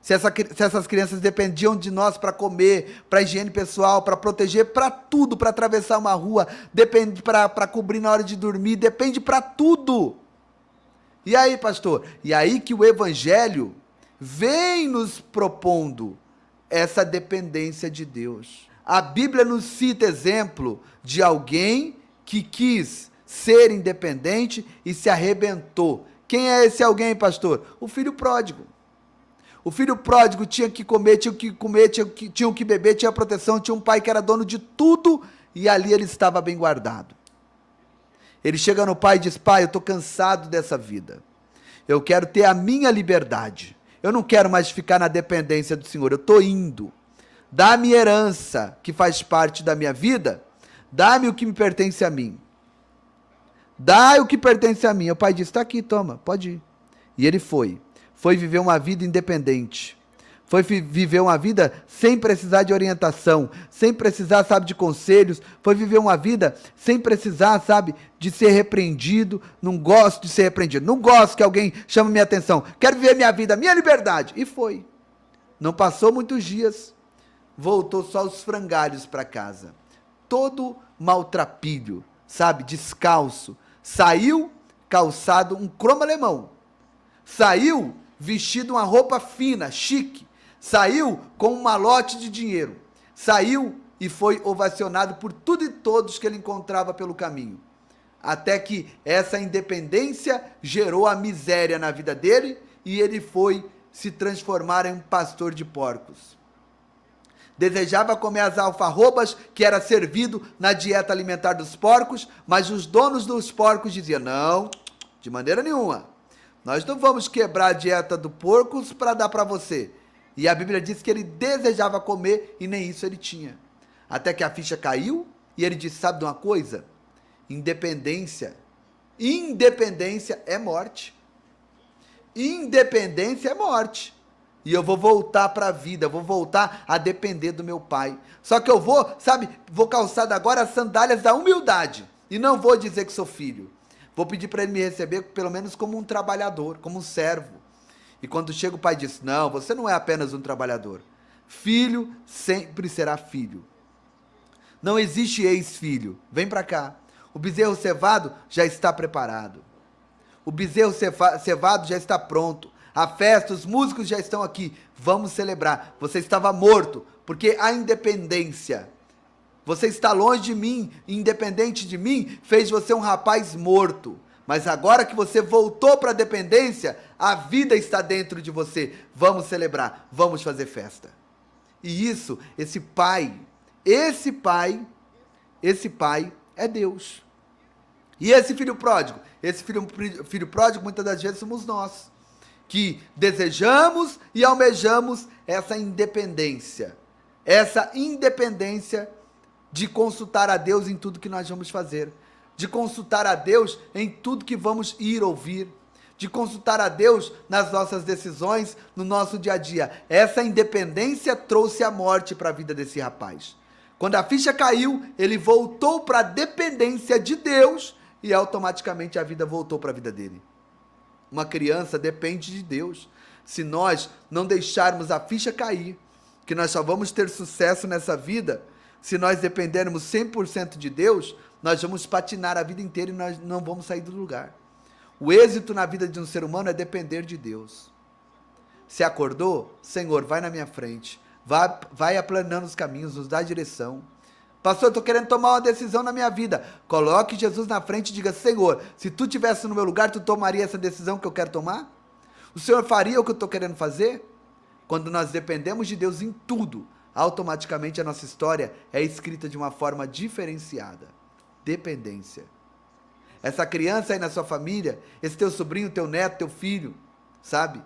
Se essas crianças dependiam de nós para comer, para higiene pessoal, para proteger, para tudo, para atravessar uma rua, depende para cobrir na hora de dormir, depende para tudo. E aí, pastor? E aí que o evangelho vem nos propondo essa dependência de Deus. A Bíblia nos cita exemplo de alguém que quis ser independente e se arrebentou. Quem é esse alguém, pastor? O filho pródigo. O filho pródigo tinha que comer, tinha que beber, tinha proteção, tinha um pai que era dono de tudo e ali ele estava bem guardado. Ele chega no pai e diz: pai, eu estou cansado dessa vida. Eu quero ter a minha liberdade. Eu não quero mais ficar na dependência do Senhor. Eu estou indo. Dá-me herança que faz parte da minha vida. Dá-me o que me pertence a mim. Dá o que pertence a mim. O pai disse: está aqui, toma, pode ir. E ele foi. Foi viver uma vida independente. Foi viver uma vida sem precisar de orientação, sem precisar, de conselhos. Foi viver uma vida sem precisar, de ser repreendido. Não gosto de ser repreendido. Não gosto que alguém chame minha atenção. Quero viver minha vida, minha liberdade. E foi. Não passou muitos dias. Voltou só os frangalhos para casa. Todo maltrapilho, descalço. Saiu calçado um cromo alemão. Saiu vestido uma roupa fina, chique. Saiu com um malote de dinheiro. Saiu e foi ovacionado por tudo e todos que ele encontrava pelo caminho. Até que essa independência gerou a miséria na vida dele e ele foi se transformar em um pastor de porcos. Desejava comer as alfarrobas que era servido na dieta alimentar dos porcos, mas os donos dos porcos diziam: não, de maneira nenhuma. Nós não vamos quebrar a dieta do porcos para dar para você. E a Bíblia diz que ele desejava comer e nem isso ele tinha. Até que a ficha caiu e ele disse: sabe de uma coisa? Independência é morte. Independência é morte. E eu vou voltar para a vida, vou voltar a depender do meu pai. Só que eu vou calçar agora as sandálias da humildade. E não vou dizer que sou filho. Vou pedir para ele me receber pelo menos como um trabalhador, como um servo. E quando chega o pai diz: não, você não é apenas um trabalhador. Filho sempre será filho. Não existe ex-filho. Vem para cá. O bezerro cevado já está preparado. O bezerro cevado já está pronto. A festa, os músicos já estão aqui. Vamos celebrar. Você estava morto, porque a independência... Você está longe de mim, independente de mim, fez você um rapaz morto. Mas agora que você voltou para a dependência, a vida está dentro de você. Vamos celebrar, vamos fazer festa. E isso, esse pai é Deus. E esse filho pródigo? Esse filho pródigo muitas das vezes somos nós, que desejamos e almejamos essa independência de consultar a Deus em tudo que nós vamos fazer, de consultar a Deus em tudo que vamos ir ouvir, de consultar a Deus nas nossas decisões, no nosso dia a dia. Essa independência trouxe a morte para a vida desse rapaz. Quando a ficha caiu, ele voltou para a dependência de Deus e automaticamente a vida voltou para a vida dele. Uma criança depende de Deus. Se nós não deixarmos a ficha cair, que nós só vamos ter sucesso nessa vida, se nós dependermos 100% de Deus, nós vamos patinar a vida inteira e nós não vamos sair do lugar. O êxito na vida de um ser humano é depender de Deus. Se acordou? Senhor, vai na minha frente. Vai aplanando os caminhos, nos dá direção. Pastor, eu estou querendo tomar uma decisão na minha vida. Coloque Jesus na frente e diga, Senhor, se tu estivesse no meu lugar, tu tomaria essa decisão que eu quero tomar? O Senhor faria o que eu estou querendo fazer? Quando nós dependemos de Deus em tudo, automaticamente a nossa história é escrita de uma forma diferenciada. Dependência. Essa criança aí na sua família, esse teu sobrinho, teu neto, teu filho, sabe?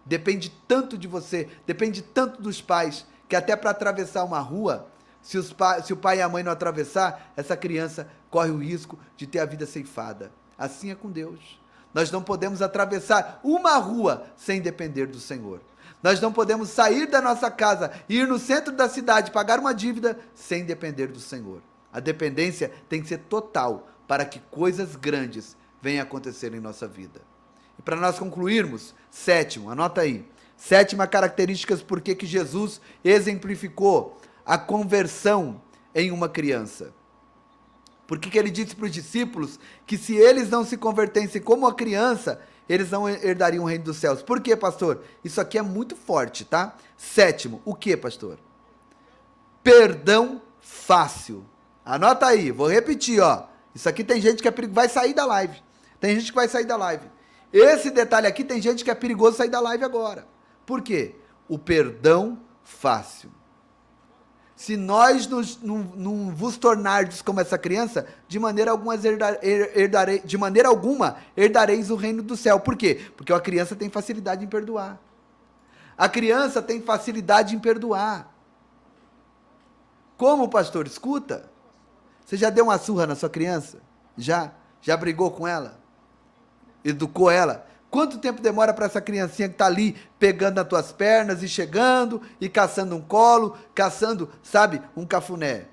Depende tanto de você, depende tanto dos pais, que até para atravessar uma rua, se o pai e a mãe não atravessar, essa criança corre o risco de ter a vida ceifada. Assim é com Deus. Nós não podemos atravessar uma rua sem depender do Senhor. Nós não podemos sair da nossa casa, ir no centro da cidade, pagar uma dívida, sem depender do Senhor. A dependência tem que ser total, para que coisas grandes venham a acontecer em nossa vida. E para nós concluirmos, sétimo, anota aí, sétima característica por que Jesus exemplificou a conversão em uma criança. Por que ele disse para os discípulos que se eles não se convertessem como a criança, eles não herdariam o reino dos céus? Por quê, pastor? Isso aqui é muito forte, tá? Sétimo, o que, pastor? Perdão fácil. Anota aí, vou repetir, ó. Isso aqui tem gente que é perigoso, vai sair da live. Tem gente que vai sair da live. Esse detalhe aqui tem gente que é perigoso sair da live agora. Por quê? O perdão fácil. Se nós não vos tornardes como essa criança, de maneira alguma herdareis o reino do céu. Por quê? Porque a criança tem facilidade em perdoar. A criança tem facilidade em perdoar. Como, pastor? Escuta. Você já deu uma surra na sua criança? Já? Já brigou com ela? Educou ela? Quanto tempo demora para essa criancinha que está ali pegando nas tuas pernas e chegando e caçando um colo, caçando, sabe, um cafuné?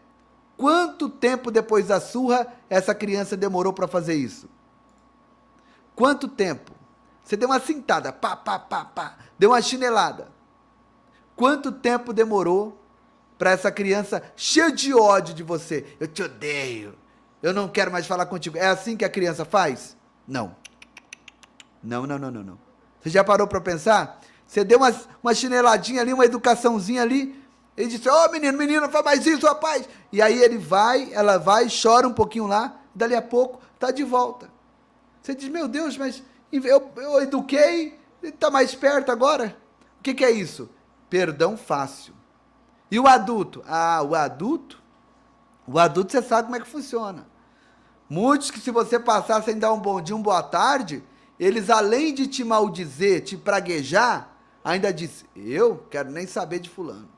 Quanto tempo depois da surra essa criança demorou para fazer isso? Quanto tempo? Você deu uma cintada, pá, pá, pá, pá, deu uma chinelada. Quanto tempo demorou para essa criança cheia de ódio de você? Eu te odeio, eu não quero mais falar contigo. É assim que a criança faz? Não. Não. Você já parou para pensar? Você deu uma chineladinha ali, uma educaçãozinha ali, ele disse, menino, não faz mais isso, rapaz. E aí ela vai, chora um pouquinho lá, e dali a pouco está de volta. Você diz, meu Deus, mas eu eduquei, ele está mais perto agora? O que é isso? Perdão fácil. E o adulto? O adulto você sabe como é que funciona. Muitos que se você passar sem dar um bom dia, uma boa tarde, eles além de te maldizer, te praguejar, ainda dizem, eu quero nem saber de fulano.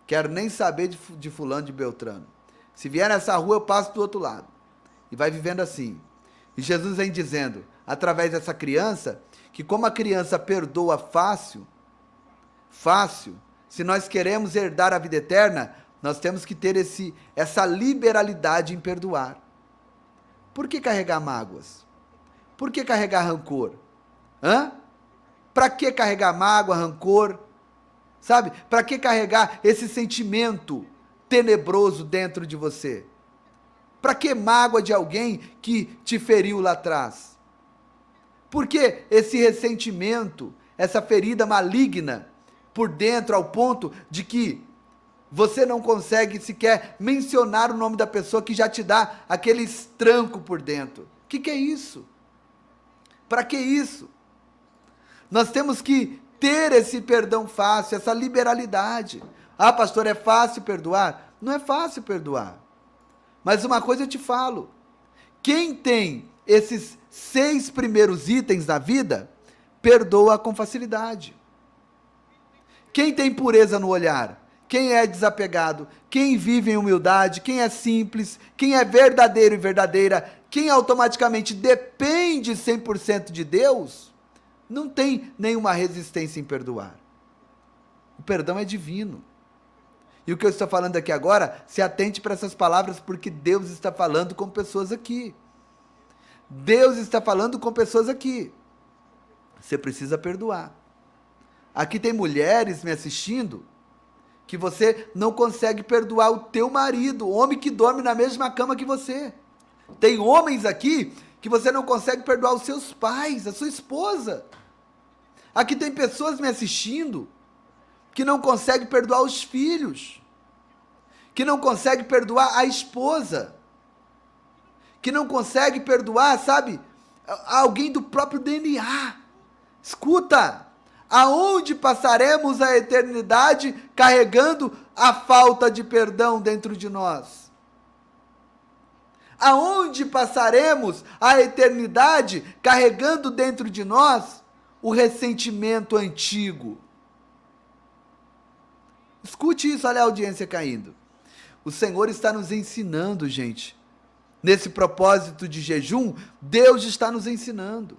Quero nem saber de fulano, de Beltrano. Se vier nessa rua, eu passo do outro lado. E vai vivendo assim. E Jesus vem dizendo, através dessa criança, que como a criança perdoa fácil, se nós queremos herdar a vida eterna, nós temos que ter essa liberalidade em perdoar. Por que carregar mágoas? Por que carregar rancor? Para que carregar mágoa, rancor? Sabe? Para que carregar esse sentimento tenebroso dentro de você? Para que mágoa de alguém que te feriu lá atrás? Por que esse ressentimento, essa ferida maligna por dentro, ao ponto de que você não consegue sequer mencionar o nome da pessoa que já te dá aquele estranco por dentro? O que é isso? Para que isso? Nós temos que ter esse perdão fácil, essa liberalidade. Ah, pastor, é fácil perdoar? Não é fácil perdoar. Mas uma coisa eu te falo, quem tem esses 6 primeiros itens da vida, perdoa com facilidade. Quem tem pureza no olhar, quem é desapegado, quem vive em humildade, quem é simples, quem é verdadeiro e verdadeira, quem automaticamente depende 100% de Deus, não tem nenhuma resistência em perdoar. O perdão é divino. E o que eu estou falando aqui agora, se atente para essas palavras, porque Deus está falando com pessoas aqui. Deus está falando com pessoas aqui. Você precisa perdoar. Aqui tem mulheres me assistindo, que você não consegue perdoar o teu marido, o homem que dorme na mesma cama que você. Tem homens aqui que você não consegue perdoar os seus pais, a sua esposa. Aqui tem pessoas me assistindo que não consegue perdoar os filhos, que não consegue perdoar a esposa, que não consegue perdoar, sabe, alguém do próprio DNA. Escuta, aonde passaremos a eternidade carregando a falta de perdão dentro de nós? Aonde passaremos a eternidade carregando dentro de nós o ressentimento antigo? Escute isso, olha a audiência caindo. O Senhor está nos ensinando, gente. Nesse propósito de jejum, Deus está nos ensinando.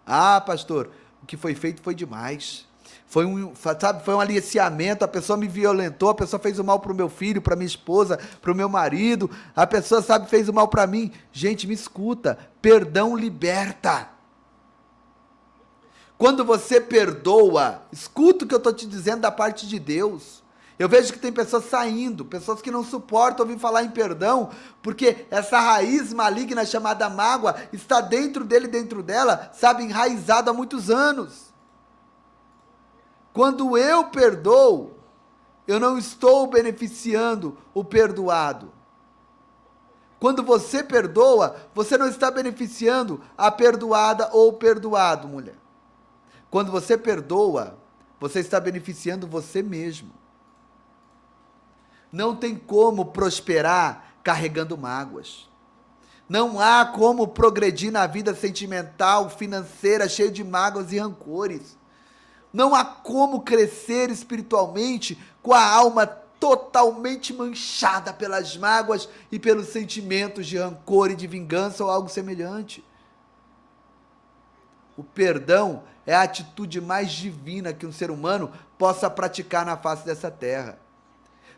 Ah, pastor, o que foi feito foi demais. Foi um aliciamento, a pessoa me violentou, a pessoa fez o mal para o meu filho, para minha esposa, para o meu marido, a pessoa, fez o mal para mim. Gente, me escuta, perdão liberta. Quando você perdoa, escuta o que eu estou te dizendo da parte de Deus. Eu vejo que tem pessoas saindo, pessoas que não suportam ouvir falar em perdão, porque essa raiz maligna chamada mágoa está dentro dele, dentro dela, enraizado há muitos anos. Quando eu perdoo, eu não estou beneficiando o perdoado. Quando você perdoa, você não está beneficiando a perdoada ou o perdoado, mulher. Quando você perdoa, você está beneficiando você mesmo. Não tem como prosperar carregando mágoas. Não há como progredir na vida sentimental, financeira, cheio de mágoas e rancores. Não há como crescer espiritualmente com a alma totalmente manchada pelas mágoas e pelos sentimentos de rancor e de vingança ou algo semelhante. O perdão é a atitude mais divina que um ser humano possa praticar na face dessa terra.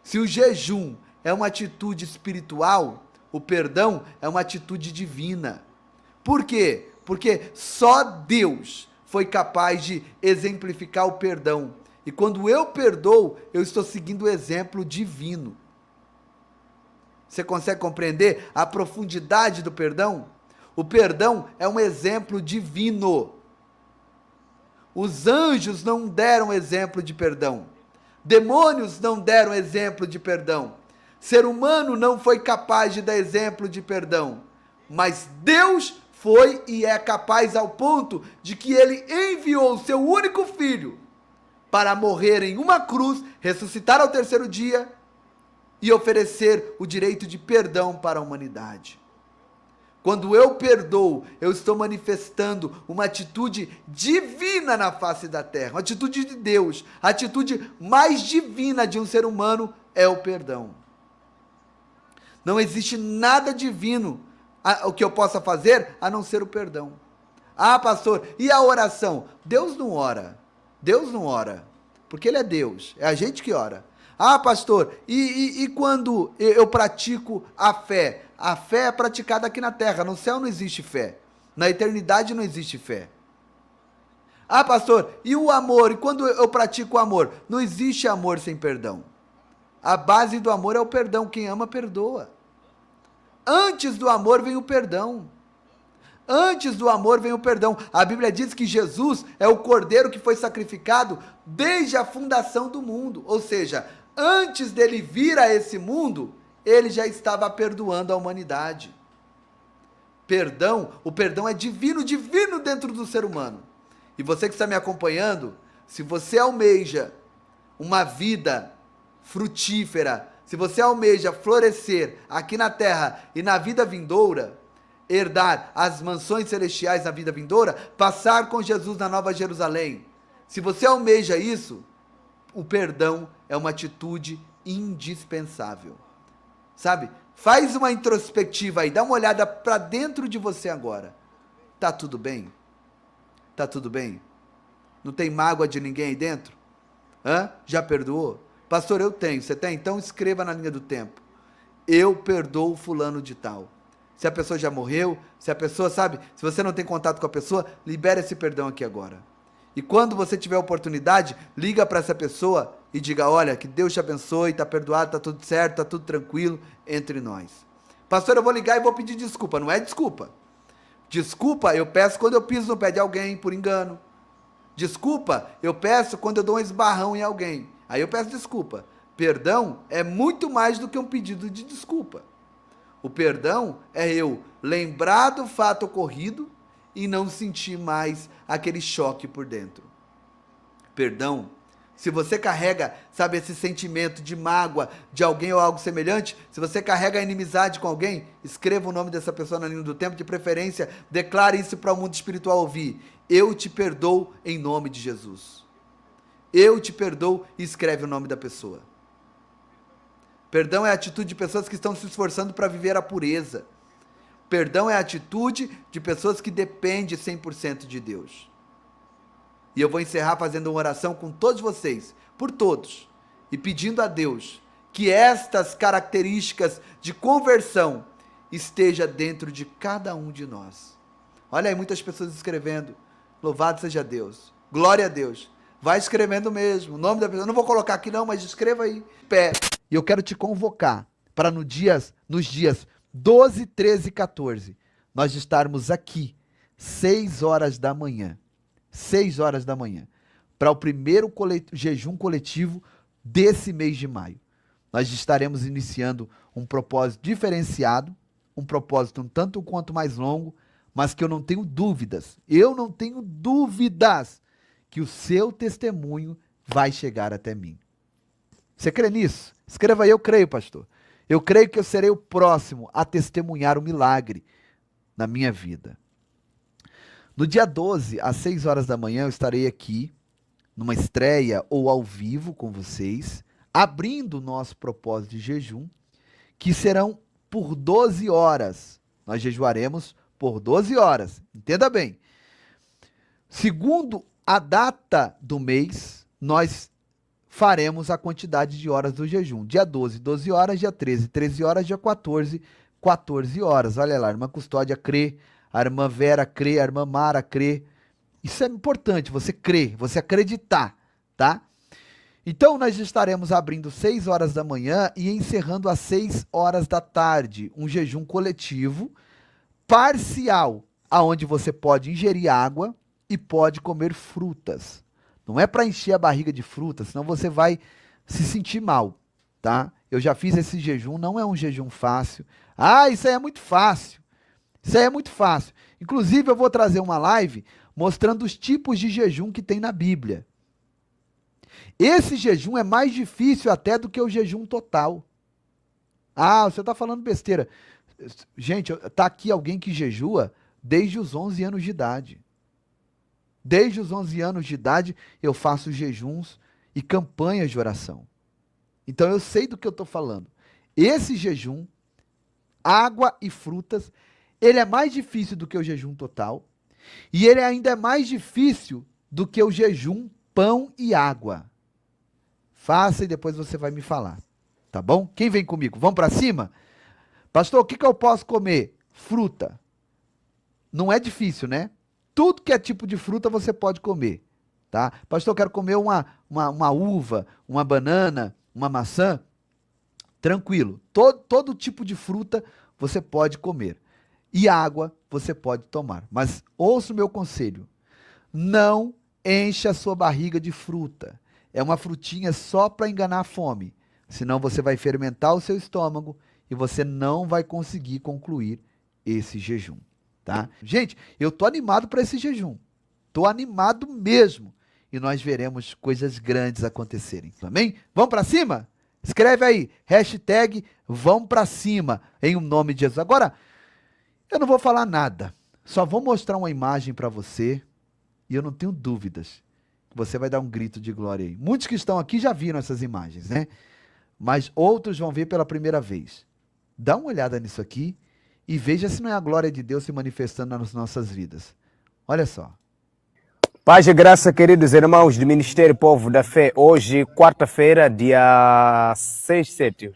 Se o jejum é uma atitude espiritual, o perdão é uma atitude divina. Por quê? Porque só Deus foi capaz de exemplificar o perdão. E quando eu perdoo, eu estou seguindo o exemplo divino. Você consegue compreender a profundidade do perdão? O perdão é um exemplo divino. Os anjos não deram exemplo de perdão. Demônios não deram exemplo de perdão. Ser humano não foi capaz de dar exemplo de perdão. Mas Deus foi e é capaz ao ponto de que ele enviou o seu único filho para morrer em uma cruz, ressuscitar ao terceiro dia e oferecer o direito de perdão para a humanidade. Quando eu perdoo, eu estou manifestando uma atitude divina na face da terra, uma atitude de Deus. A atitude mais divina de um ser humano é o perdão. Não existe nada divino o que eu possa fazer a não ser o perdão. Ah, pastor, e a oração? Deus não ora. Deus não ora, porque Ele é Deus, é a gente que ora. Ah, pastor, e quando eu pratico a fé? A fé é praticada aqui na terra, no céu não existe fé, na eternidade não existe fé. Ah, pastor, e o amor? E quando eu pratico o amor? Não existe amor sem perdão. A base do amor é o perdão, quem ama perdoa. Antes do amor vem o perdão. Antes do amor vem o perdão. A Bíblia diz que Jesus é o cordeiro que foi sacrificado desde a fundação do mundo. Ou seja, antes dele vir a esse mundo, ele já estava perdoando a humanidade. perdão, o perdão é divino, divino dentro do ser humano. E você que está me acompanhando, se você almeja uma vida frutífera, se você almeja florescer aqui na terra e na vida vindoura, herdar as mansões celestiais na vida vindoura, passar com Jesus na Nova Jerusalém, se você almeja isso, o perdão é uma atitude indispensável. Sabe? Faz uma introspectiva aí, dá uma olhada para dentro de você agora. Tá tudo bem? Tá tudo bem? Não tem mágoa de ninguém aí dentro? Já perdoou? Pastor, eu tenho. Você tem? Então escreva na linha do tempo. Eu perdoo fulano de tal. Se a pessoa já morreu, se a pessoa, sabe, se você não tem contato com a pessoa, libera esse perdão aqui agora. E quando você tiver oportunidade, liga para essa pessoa e diga, olha, que Deus te abençoe, tá perdoado, tá tudo certo, tá tudo tranquilo entre nós. Pastor, eu vou ligar e vou pedir desculpa. Não é desculpa. Desculpa eu peço quando eu piso no pé de alguém por engano. Desculpa eu peço quando eu dou um esbarrão em alguém. Aí eu peço desculpa. Perdão é muito mais do que um pedido de desculpa. O perdão é eu lembrar do fato ocorrido e não sentir mais aquele choque por dentro. Perdão, se você carrega, sabe, esse sentimento de mágoa de alguém ou algo semelhante, se você carrega a inimizade com alguém, escreva o nome dessa pessoa na linha do tempo, de preferência, declare isso para o mundo espiritual ouvir. Eu te perdoo em nome de Jesus. Eu te perdoo e escreve o nome da pessoa. Perdão é a atitude de pessoas que estão se esforçando para viver a pureza. Perdão é a atitude de pessoas que dependem 100% de Deus. E eu vou encerrar fazendo uma oração com todos vocês, por todos, e pedindo a Deus que estas características de conversão esteja dentro de cada um de nós. Olha aí, muitas pessoas escrevendo, louvado seja Deus, glória a Deus. Vai escrevendo mesmo, o nome da pessoa, eu não vou colocar aqui não, mas escreva aí, pé. E eu quero te convocar para nos dias 12, 13 e 14, nós estarmos aqui, 6 horas da manhã, 6 horas da manhã, para o primeiro jejum coletivo desse mês de maio. Nós estaremos iniciando um propósito diferenciado, um propósito um tanto quanto mais longo, mas que eu não tenho dúvidas que o seu testemunho vai chegar até mim. Você crê nisso? Escreva aí, eu creio, pastor. Eu creio que eu serei o próximo a testemunhar o milagre na minha vida. No dia 12, às 6 horas da manhã, eu estarei aqui, numa estreia ou ao vivo com vocês, abrindo o nosso propósito de jejum, que serão por 12 horas. Nós jejuaremos por 12 horas. Entenda bem. Segundo a data do mês, nós faremos a quantidade de horas do jejum. Dia 12, 12 horas, dia 13, 13 horas, dia 14, 14 horas. Olha lá, a irmã Custódia crê, a irmã Vera crê, a irmã Mara crê. Isso é importante, você crer, você acreditar, tá? Então, nós estaremos abrindo 6 horas da manhã e encerrando às 6 horas da tarde, um jejum coletivo parcial, aonde você pode ingerir água e pode comer frutas. Não é para encher a barriga de frutas, senão você vai se sentir mal, tá? Eu já fiz esse jejum, não é um jejum fácil. Ah, isso aí é muito fácil. Isso aí é muito fácil. Inclusive, eu vou trazer uma live mostrando os tipos de jejum que tem na Bíblia. Esse jejum é mais difícil até do que o jejum total. Ah, você está falando besteira. Gente, está aqui alguém que jejua desde os 11 anos de idade. Desde os 11 anos de idade, eu faço jejuns e campanhas de oração. Então, eu sei do que eu estou falando. Esse jejum, água e frutas, ele é mais difícil do que o jejum total. E ele ainda é mais difícil do que o jejum pão e água. Faça e depois você vai me falar. Tá bom? Quem vem comigo? Vamos para cima? Pastor, o que eu posso comer? Fruta. Não é difícil, né? Tudo que é tipo de fruta você pode comer, tá? Pastor, eu quero comer uma uva, uma banana, uma maçã. Tranquilo. Todo tipo de fruta você pode comer. E água você pode tomar. Mas ouça o meu conselho. Não encha a sua barriga de fruta. É uma frutinha só para enganar a fome. Senão você vai fermentar o seu estômago e você não vai conseguir concluir esse jejum. tá? Gente, eu tô animado para esse jejum. Tô animado mesmo. E nós veremos coisas grandes acontecerem. Amém? Vamos para cima? Escreve aí, hashtag vamos para cima, em nome de Jesus. Agora, eu não vou falar nada. Só vou mostrar uma imagem para você. E eu não tenho dúvidas. Você vai dar um grito de glória aí. Muitos que estão aqui já viram essas imagens, né? Mas outros vão ver pela primeira vez. Dá uma olhada nisso aqui e veja se não é a glória de Deus se manifestando nas nossas vidas. Olha só. Paz e graça, queridos irmãos do Ministério Povo da Fé. Hoje, quarta-feira, dia 7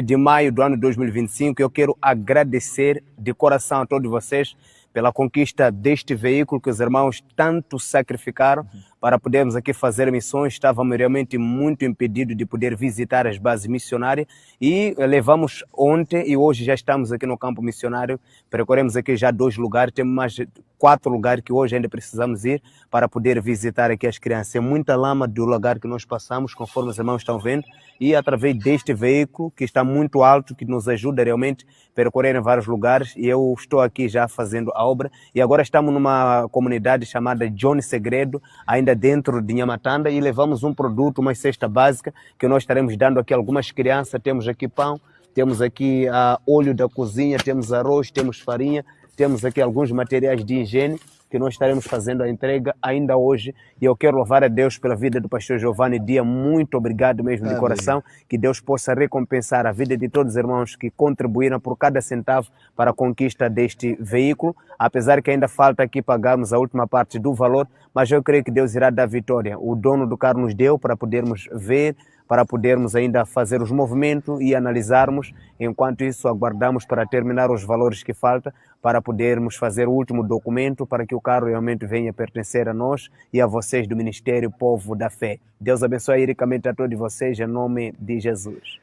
de maio do ano 2025, eu quero agradecer de coração a todos vocês pela conquista deste veículo que os irmãos tanto sacrificaram para podermos aqui fazer missões. Estávamos realmente muito impedidos de poder visitar as bases missionárias e levamos ontem e hoje já estamos aqui no campo missionário. Percorremos aqui já 2 lugares, temos mais 4 lugares que hoje ainda precisamos ir para poder visitar aqui as crianças. É muita lama do lugar que nós passamos, conforme os irmãos estão vendo, e através deste veículo que está muito alto, que nos ajuda realmente a percorrer em vários lugares, e eu estou aqui já fazendo a obra, e agora estamos numa comunidade chamada Johnny Segredo, ainda dentro de Nhamatanda, e levamos um produto, uma cesta básica, que nós estaremos dando aqui a algumas crianças. Temos aqui pão, temos aqui óleo da cozinha, temos arroz, temos farinha, temos aqui alguns materiais de higiene, que nós estaremos fazendo a entrega ainda hoje. E eu quero louvar a Deus pela vida do pastor Giovanni Dia. Muito obrigado mesmo de coração. Que Deus possa recompensar a vida de todos os irmãos que contribuíram por cada centavo para a conquista deste veículo. Apesar que ainda falta aqui pagarmos a última parte do valor, mas eu creio que Deus irá dar vitória. O dono do carro nos deu para podermos ver, para podermos ainda fazer os movimentos e analisarmos. Enquanto isso, aguardamos para terminar os valores que faltam, para podermos fazer o último documento, para que o carro realmente venha pertencer a nós e a vocês do Ministério Povo da Fé. Deus abençoe ricamente a todos vocês, em nome de Jesus.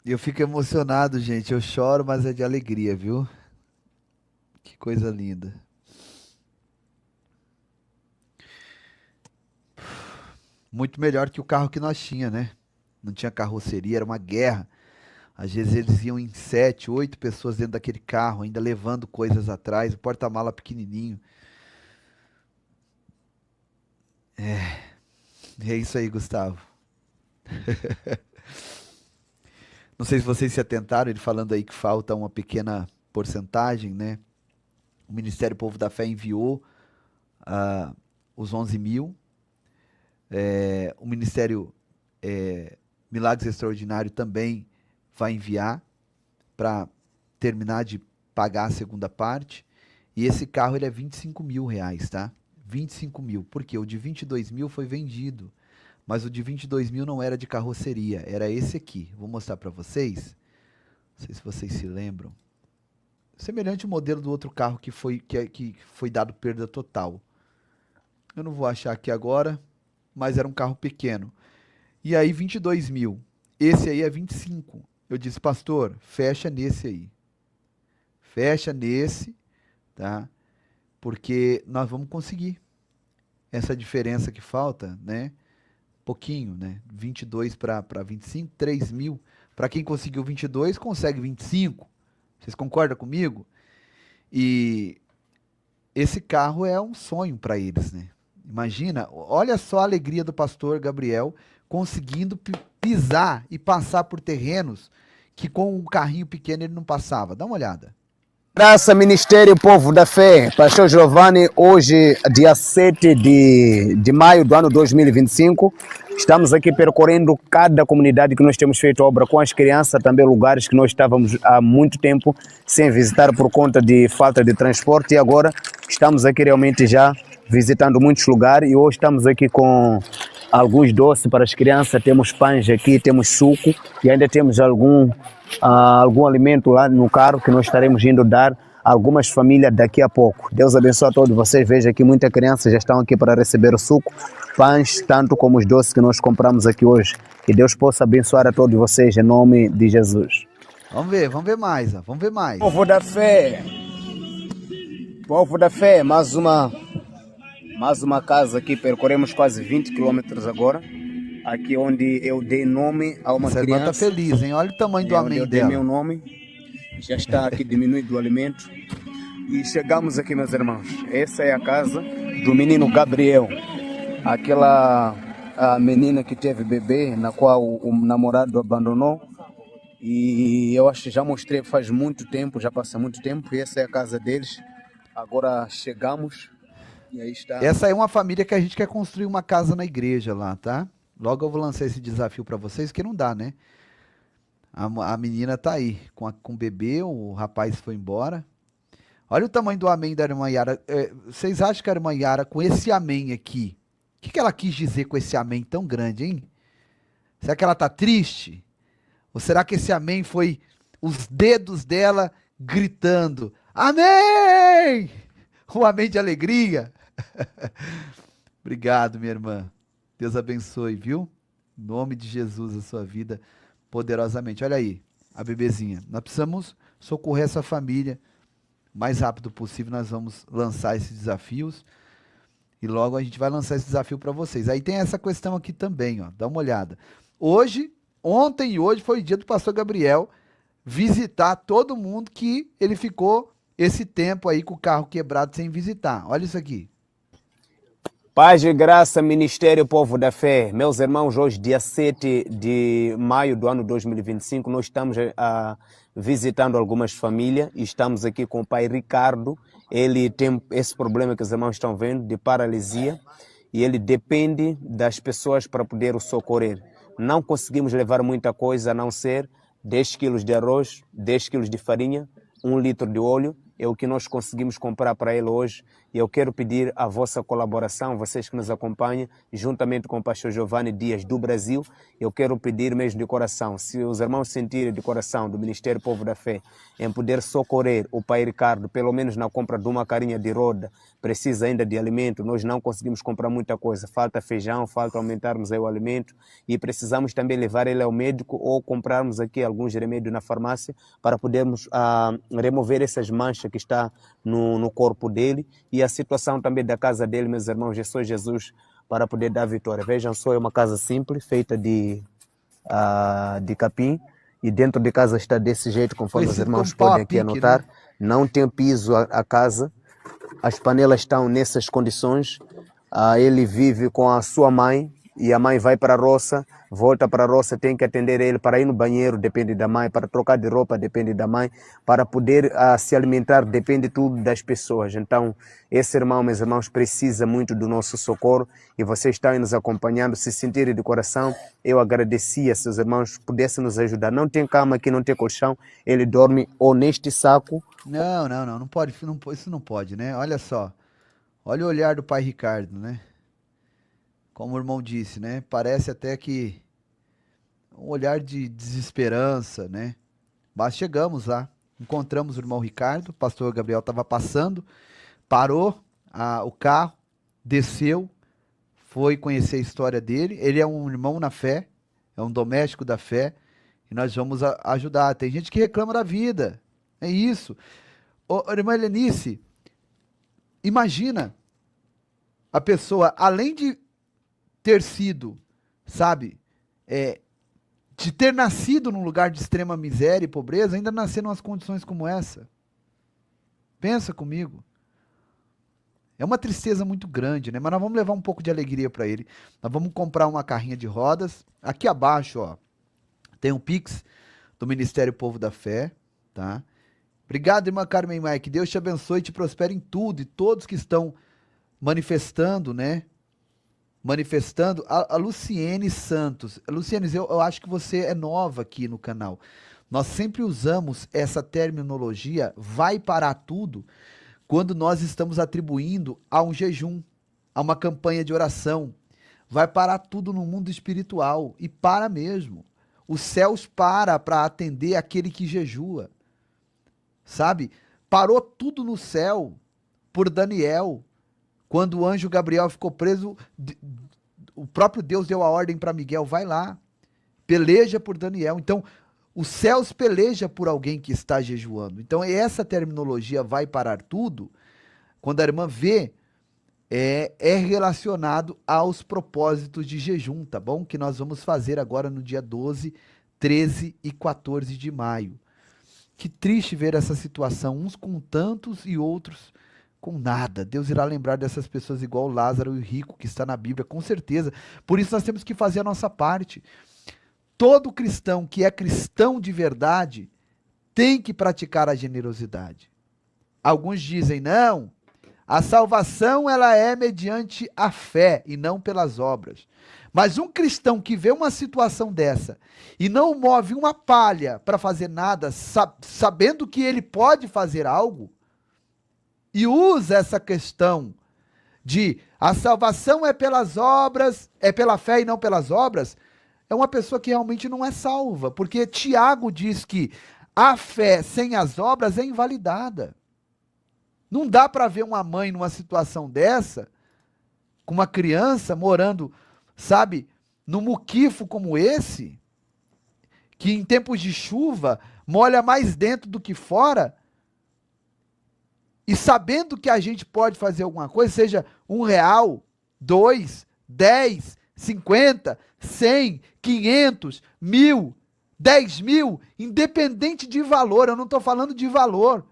Eu fico emocionado, gente. Eu choro, mas é de alegria, viu? Que coisa linda. Muito melhor que o carro que nós tinha, né? Não tinha carroceria, era uma guerra. Às vezes eles iam em 7, 8 pessoas dentro daquele carro, ainda levando coisas atrás, o porta-mala pequenininho. É isso aí, Gustavo. Não sei se vocês se atentaram, ele falando aí que falta uma pequena porcentagem, né? O Ministério Povo da Fé enviou os 11 mil. O Ministério Milagres Extraordinários também vai enviar para terminar de pagar a segunda parte. E esse carro ele é 25 mil reais, tá? 25 mil. Porque o de 22 mil foi vendido. Mas o de 22 mil não era de carroceria. Era esse aqui. Vou mostrar para vocês. Não sei se vocês se lembram. Semelhante ao modelo do outro carro que foi dado perda total. Eu não vou achar aqui agora. Mas era um carro pequeno. E aí 22 mil. Esse aí é 25. Eu disse, pastor, fecha nesse aí. Fecha nesse, tá? Porque nós vamos conseguir. Essa diferença que falta, né? Pouquinho, né? 22 para 25, 3 mil. Para quem conseguiu 22, consegue 25. Vocês concordam comigo? E esse carro é um sonho para eles, né? Imagina, olha só a alegria do pastor Gabriel conseguindo pisar e passar por terrenos que com um carrinho pequeno ele não passava. Dá uma olhada. Graça, Ministério Povo da Fé, pastor Giovanni, hoje, dia 7 de maio do ano 2025, estamos aqui percorrendo cada comunidade que nós temos feito obra com as crianças, também lugares que nós estávamos há muito tempo sem visitar por conta de falta de transporte, e agora estamos aqui realmente já visitando muitos lugares, e hoje estamos aqui com alguns doces para as crianças, temos pães aqui, temos suco e ainda temos algum alimento lá no carro que nós estaremos indo dar a algumas famílias daqui a pouco. Deus abençoe a todos vocês, veja que muitas crianças já estão aqui para receber o suco, pães, tanto como os doces que nós compramos aqui hoje. Que Deus possa abençoar a todos vocês em nome de Jesus. Vamos ver mais, ó. Vamos ver mais. Povo da Fé, Povo da Fé, mais uma casa aqui, percorremos quase 20 quilômetros agora, aqui onde eu dei nome a uma criança. Essa irmã tá feliz, hein? Olha o tamanho do amém dela. Eu dei meu nome, já está aqui diminuído o alimento. E chegamos aqui, meus irmãos. Essa é a casa do menino Gabriel. Aquela a menina que teve bebê, na qual o namorado abandonou. E eu acho que já mostrei faz muito tempo, já passa muito tempo. E essa é a casa deles. Agora chegamos e aí está. Essa é uma família que a gente quer construir uma casa na igreja lá, tá? Logo eu vou lançar esse desafio para vocês, que não dá, né? A menina tá aí com o bebê, o rapaz foi embora. Olha o tamanho do amém da irmã Yara. Vocês acham que a irmã Yara, com esse amém aqui, o que ela quis dizer com esse amém tão grande, hein? Será que ela tá triste? Ou será que esse amém foi os dedos dela gritando: Amém! Um amém de alegria. Obrigado, minha irmã. Deus abençoe, viu? Em nome de Jesus, a sua vida poderosamente. Olha aí, a bebezinha. Nós precisamos socorrer essa família o mais rápido possível. Nós vamos lançar esses desafios e logo a gente vai lançar esse desafio para vocês. Aí tem essa questão aqui também, ó. Dá uma olhada. Ontem e hoje foi o dia do pastor Gabriel visitar todo mundo que ele ficou esse tempo aí com o carro quebrado sem visitar. Olha isso aqui. Paz e graça, Ministério Povo da Fé. Meus irmãos, hoje, dia 7 de maio do ano 2025, nós estamos visitando algumas famílias e estamos aqui com o pai Ricardo. Ele tem esse problema que os irmãos estão vendo, de paralisia, e ele depende das pessoas para poder o socorrer. Não conseguimos levar muita coisa, a não ser 10 quilos de arroz, 10 quilos de farinha, 1 litro de óleo. É o que nós conseguimos comprar para ele hoje. E eu quero pedir a vossa colaboração, vocês que nos acompanham, juntamente com o pastor Giovanni Dias do Brasil. Eu quero pedir mesmo de coração, se os irmãos sentirem de coração do Ministério Povo da Fé em poder socorrer o pai Ricardo, pelo menos na compra de uma carinha de roda, precisa ainda de alimento, nós não conseguimos comprar muita coisa, falta feijão, falta aumentarmos aí o alimento e precisamos também levar ele ao médico ou comprarmos aqui alguns remédios na farmácia para podermos remover essas manchas que está no corpo dele e a situação também da casa dele, meus irmãos, é só Jesus para poder dar vitória. Vejam só, é uma casa simples, feita de capim, e dentro de casa está desse jeito, conforme os irmãos podem aqui anotar. Né? Não tem piso a casa, as panelas estão nessas condições. Ele vive com a sua mãe e a mãe vai para a roça, volta para a roça, tem que atender ele para ir no banheiro, depende da mãe, para trocar de roupa, depende da mãe, para poder se alimentar, depende tudo das pessoas. Então, esse irmão, meus irmãos, precisa muito do nosso socorro e vocês estão aí nos acompanhando, se sentirem de coração, eu agradecia se os irmãos pudessem nos ajudar. Não tem cama aqui, não tem colchão, ele dorme ou neste saco. Não pode, isso não pode, né? Olha só, olha o olhar do pai Ricardo, né? Como o irmão disse, né? Parece até que um olhar de desesperança, né? Mas chegamos lá, encontramos o irmão Ricardo, o pastor Gabriel estava passando, parou o carro, desceu, foi conhecer a história dele. Ele é um irmão na fé, é um doméstico da fé, e nós vamos ajudar. Tem gente que reclama da vida, é isso. Irmã Helenice, imagina a pessoa, além de ter sido, sabe, de ter nascido num lugar de extrema miséria e pobreza, ainda nascer em umas condições como essa. Pensa comigo. É uma tristeza muito grande, né? Mas nós vamos levar um pouco de alegria para ele. Nós vamos comprar uma carrinha de rodas. Aqui abaixo, ó, tem um Pix do Ministério Povo da Fé, tá? Obrigado, irmã Carmen Maia. Que Deus te abençoe e te prospere em tudo. E todos que estão manifestando, né? Manifestando, a Luciene Santos. Luciene, eu acho que você é nova aqui no canal. Nós sempre usamos essa terminologia, vai parar tudo, quando nós estamos atribuindo a um jejum, a uma campanha de oração. Vai parar tudo no mundo espiritual, e para mesmo. Os céus para atender aquele que jejua. Sabe? Parou tudo no céu por Daniel. Quando o anjo Gabriel ficou preso, o próprio Deus deu a ordem para Miguel, vai lá, peleja por Daniel. Então, os céus peleja por alguém que está jejuando. Então, essa terminologia vai parar tudo, quando a irmã vê, é relacionado aos propósitos de jejum, tá bom? Que nós vamos fazer agora no dia 12, 13 e 14 de maio. Que triste ver essa situação, uns com tantos e outros com nada. Deus irá lembrar dessas pessoas igual Lázaro e o rico que está na Bíblia, com certeza. Por isso nós temos que fazer a nossa parte. Todo cristão que é cristão de verdade tem que praticar a generosidade. Alguns dizem, não, a salvação ela é mediante a fé e não pelas obras. Mas um cristão que vê uma situação dessa e não move uma palha para fazer nada, sabendo que ele pode fazer algo, e usa essa questão de a salvação é pelas obras, é pela fé e não pelas obras, é uma pessoa que realmente não é salva, porque Tiago diz que a fé sem as obras é invalidada. Não dá para ver uma mãe numa situação dessa, com uma criança morando, sabe, num muquifo como esse, que em tempos de chuva molha mais dentro do que fora, e sabendo que a gente pode fazer alguma coisa, seja R$1, 2, 10, 50, 100, 500, 1.000, 10.000, independente de valor, eu não estou falando de valor,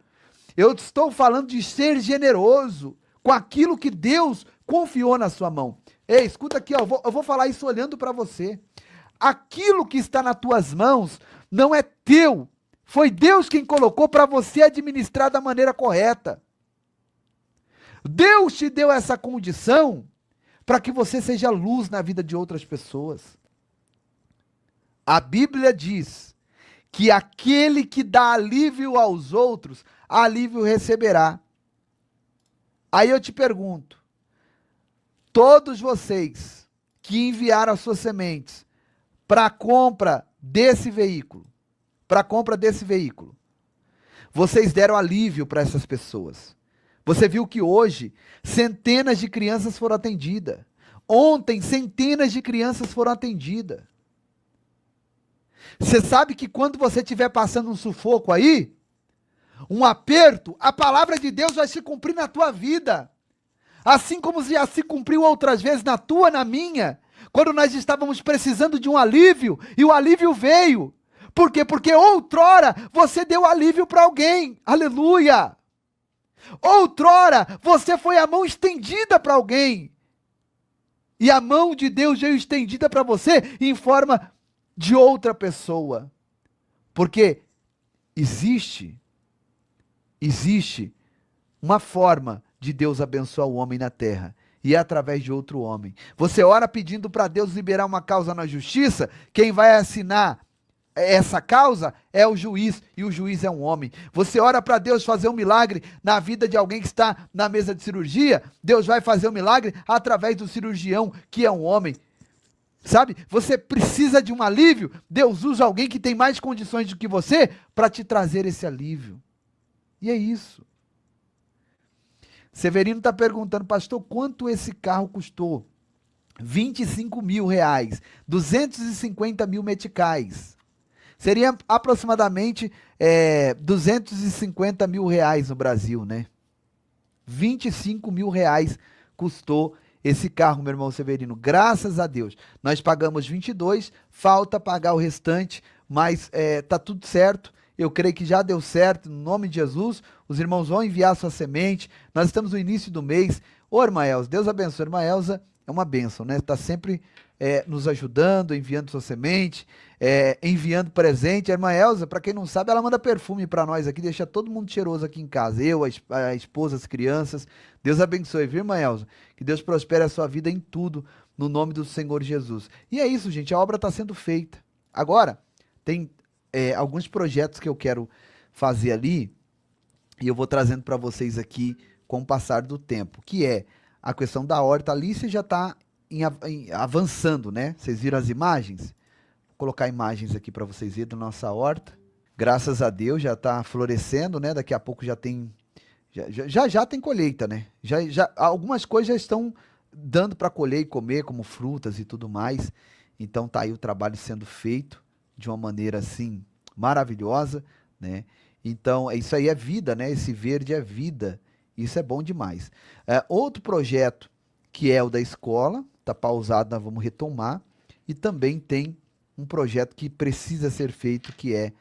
eu estou falando de ser generoso com aquilo que Deus confiou na sua mão. Ei, escuta aqui, ó, eu vou falar isso olhando para você. Aquilo que está nas tuas mãos não é teu, foi Deus quem colocou para você administrar da maneira correta. Deus te deu essa condição para que você seja luz na vida de outras pessoas. A Bíblia diz que aquele que dá alívio aos outros, alívio receberá. Aí eu te pergunto, todos vocês que enviaram as suas sementes para a compra desse veículo, vocês deram alívio para essas pessoas. Você viu que hoje centenas de crianças foram atendidas. Ontem centenas de crianças foram atendidas. Você sabe que quando você estiver passando um sufoco aí, um aperto, a palavra de Deus vai se cumprir na tua vida. Assim como já se cumpriu outras vezes na tua, na minha, quando nós estávamos precisando de um alívio, e o alívio veio. Por quê? Porque outrora você deu alívio para alguém. Aleluia! Outrora você foi a mão estendida para alguém. E a mão de Deus veio estendida para você em forma de outra pessoa. Porque existe uma forma de Deus abençoar o homem na terra, e é através de outro homem. Você ora pedindo para Deus liberar uma causa na justiça, quem vai assinar essa causa é o juiz, e o juiz é um homem. Você ora para Deus fazer um milagre na vida de alguém que está na mesa de cirurgia, Deus vai fazer um milagre através do cirurgião, que é um homem. Sabe, você precisa de um alívio, Deus usa alguém que tem mais condições do que você para te trazer esse alívio. E é isso. Severino está perguntando, pastor, quanto esse carro custou? R$25 mil, 250 mil meticais. Seria aproximadamente 250 mil reais no Brasil, né? 25 mil reais custou esse carro, meu irmão Severino. Graças a Deus. Nós pagamos 22, falta pagar o restante, mas tá tudo certo. Eu creio que já deu certo, no nome de Jesus. Os irmãos vão enviar sua semente. Nós estamos no início do mês. Ô, irmã Elza, Deus abençoe. Irmã Elza é uma bênção, né? Está sempre nos ajudando, enviando sua semente, enviando presente. A irmã Elza, para quem não sabe, ela manda perfume para nós aqui, deixa todo mundo cheiroso aqui em casa. Eu, a esposa, as crianças. Deus abençoe, viu, irmã Elza? Que Deus prospere a sua vida em tudo, no nome do Senhor Jesus. E é isso, gente. A obra está sendo feita. Agora, tem alguns projetos que eu quero fazer ali, e eu vou trazendo para vocês aqui com o passar do tempo, que é a questão da horta. Ali você já está avançando, né? Vocês viram as imagens? Vou colocar imagens aqui para vocês verem da nossa horta. Graças a Deus já está florescendo, né? Daqui a pouco já tem já tem colheita, né? Já algumas coisas já estão dando para colher e comer, como frutas e tudo mais. Então tá aí o trabalho sendo feito de uma maneira assim maravilhosa, né? Então isso aí é vida, né? Esse verde é vida. Isso é bom demais. Outro projeto que é o da escola, tá pausado, nós vamos retomar. E também tem um projeto que precisa ser feito, que é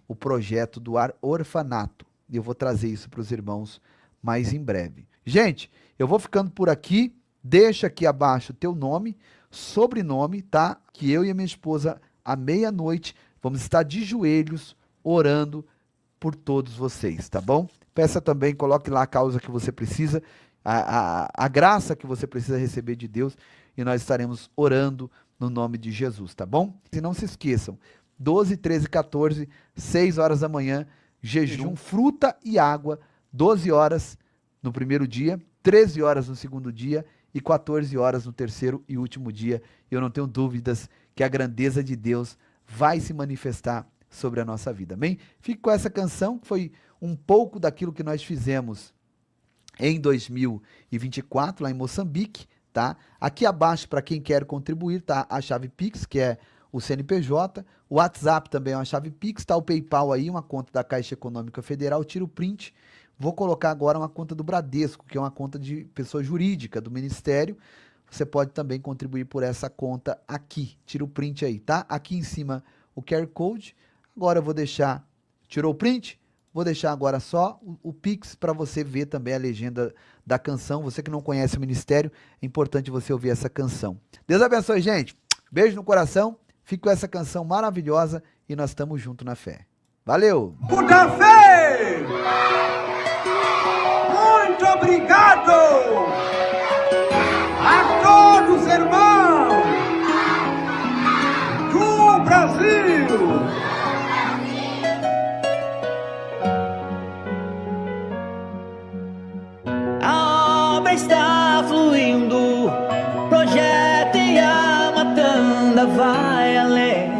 o projeto do orfanato. E eu vou trazer isso para os irmãos mais em breve. Gente, eu vou ficando por aqui. Deixa aqui abaixo o teu nome, sobrenome, tá? Que eu e a minha esposa, à meia-noite, vamos estar de joelhos orando por todos vocês, tá bom? Peça também, coloque lá a causa que você precisa, a graça que você precisa receber de Deus, e nós estaremos orando no nome de Jesus, tá bom? E não se esqueçam, 12, 13, 14, 6 horas da manhã, jejum, fruta e água, 12 horas no primeiro dia, 13 horas no segundo dia e 14 horas no terceiro e último dia. Eu não tenho dúvidas que a grandeza de Deus vai se manifestar sobre a nossa vida, amém? Fique com essa canção, que foi um pouco daquilo que nós fizemos em 2024, lá em Moçambique, tá? Aqui abaixo, para quem quer contribuir, tá a chave Pix, que é o CNPJ, o WhatsApp também é uma chave Pix, tá o PayPal aí, uma conta da Caixa Econômica Federal, tira o print. Vou colocar agora uma conta do Bradesco, que é uma conta de pessoa jurídica do Ministério. Você pode também contribuir por essa conta aqui. Tira o print aí, tá? Aqui em cima o QR Code. Agora eu vou deixar... Tirou o print? Vou deixar agora só o Pix para você ver também a legenda da canção. Você que não conhece o Ministério, é importante você ouvir essa canção. Deus abençoe, gente. Beijo no coração. Fique com essa canção maravilhosa e nós estamos juntos na fé. Valeu! Da fé! Muito obrigado a todos, irmãos do Brasil. A obra está fluindo, projeto e a matanda vai além.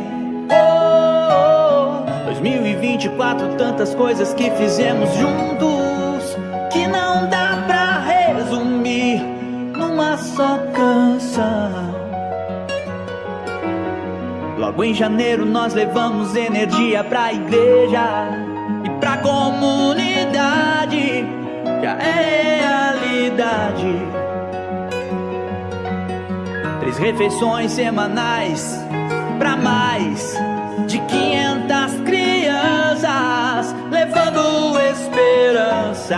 2024, tantas coisas que fizemos juntos, que não dá pra resumir numa só canção. Logo em janeiro nós levamos energia pra igreja e pra comunidade, já é realidade. 3 refeições semanais pra mais de 500 crianças, levando esperança.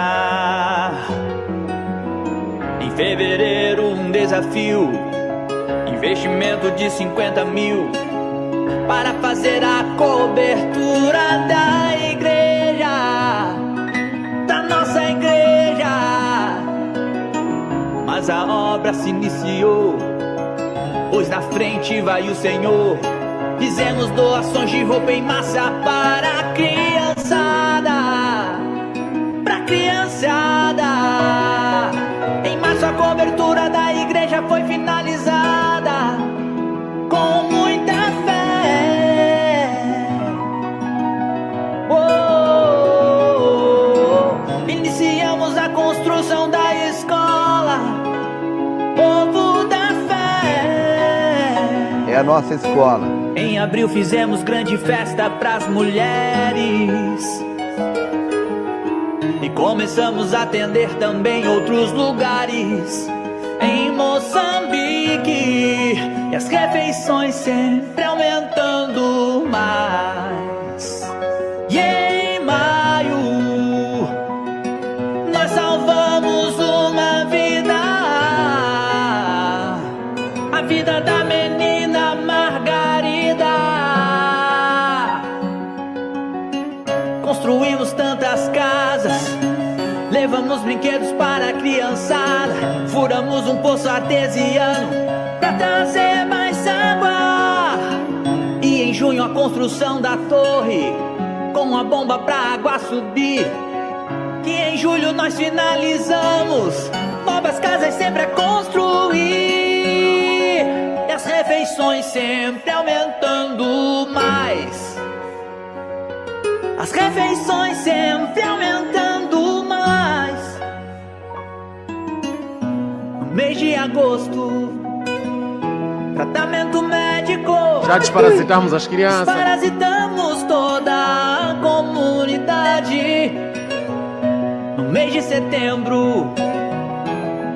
Em fevereiro um desafio, investimento de 50 mil para fazer a cobertura da igreja, da nossa igreja. Mas a obra se iniciou, pois na frente vai o Senhor. Fizemos doações de roupa em massa para a criançada, pra criançada. Em março a cobertura da igreja foi finalizada com muita fé. Iniciamos a construção da escola, povo da fé. É a nossa escola. Em abril fizemos grande festa pras mulheres e começamos a atender também outros lugares. Em Moçambique, e as refeições sempre aumentando mais. E em maio nós salvamos uma vida, a vida da menina Margarida. Construímos tantas casas, levamos brinquedos para a criançada, furamos um poço artesiano pra trazer mais água. E em junho a construção da torre, com a bomba pra água subir. Que em julho nós finalizamos, novas casas sempre a construir. E as refeições sempre aumentando mais. As refeições sempre aumentando mais. No mês de agosto, tratamento médico. Já desparasitamos as crianças. Desparasitamos toda a comunidade. No mês de setembro,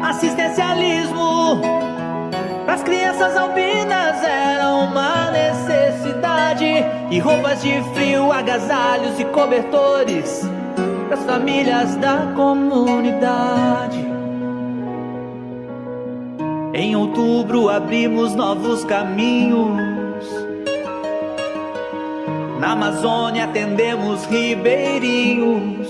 assistencialismo. As crianças albinas eram uma necessidade. sociedade e roupas de frio, agasalhos e cobertores pras famílias da comunidade. Em outubro abrimos novos caminhos. Na Amazônia atendemos ribeirinhos,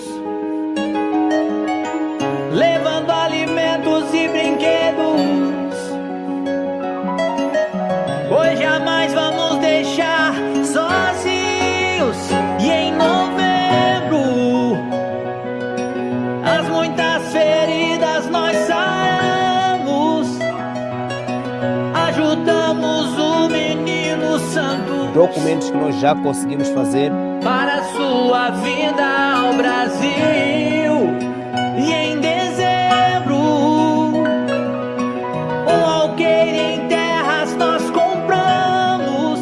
levando alimentos e brinquedos. Pois jamais vamos deixar sozinhos. E em novembro, as muitas feridas nós saramos. Ajudamos o menino santo. Documentos que nós já conseguimos fazer Para sua vinda ao Brasil. E em dezembro, um alqueire em terras nós compramos.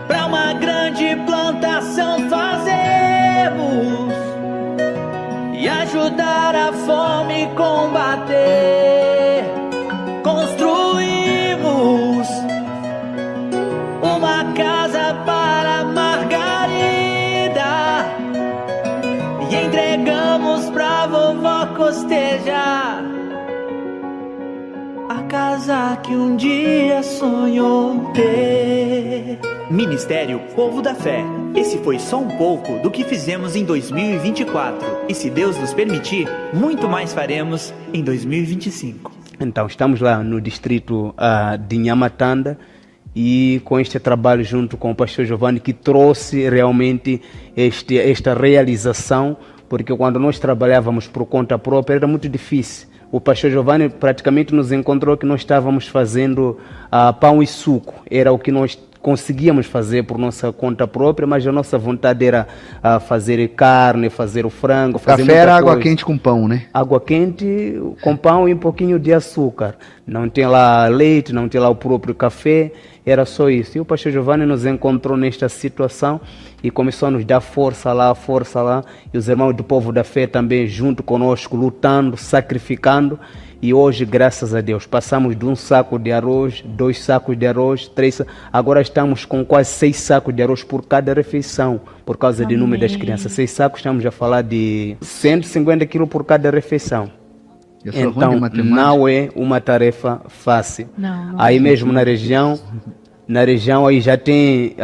Pra uma grande plantação fazemos e ajudar a fome combater. Construímos uma casa para Margarida e entregamos pra vovó costejar a casa que um dia sonhou ter. Ministério Povo da Fé. Esse foi só um pouco do que fizemos em 2024. E se Deus nos permitir, muito mais faremos em 2025. Então, estamos lá no distrito de Nhamatanda e com este trabalho junto com o pastor Giovanni que trouxe realmente esta realização, porque quando nós trabalhávamos por conta própria era muito difícil. O pastor Giovanni praticamente nos encontrou que nós estávamos fazendo pão e suco, era o que nós conseguíamos fazer por nossa conta própria, mas a nossa vontade era fazer carne, fazer o frango, fazer Café era muita água coisa. quente com pão, né? Água quente com pão e um pouquinho de açúcar. Não tem lá leite, não tem lá o próprio café, era só isso. E o pastor Giovanni nos encontrou nesta situação e começou a nos dar força lá. E os irmãos do Povo da Fé também junto conosco, lutando, sacrificando. E hoje, graças a Deus, passamos de 1 saco de arroz, 2 sacos de arroz, 3 sacos. Agora estamos com quase 6 sacos de arroz por cada refeição, por causa do número das crianças. 6 sacos, estamos a falar de 150 quilos por cada refeição. Eu sou ruim de Então, matemática. não é uma tarefa fácil. Não Aí mesmo na região aí já tem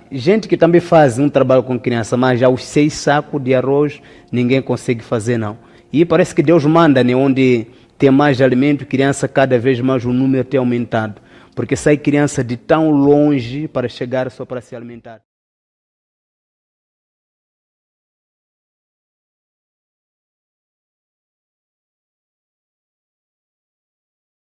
gente que também faz um trabalho com criança, mas já os 6 sacos de arroz ninguém consegue fazer não. E parece que Deus manda, né, onde tem mais alimento, criança cada vez mais o número tem aumentado. Porque sai criança de tão longe para chegar só para se alimentar.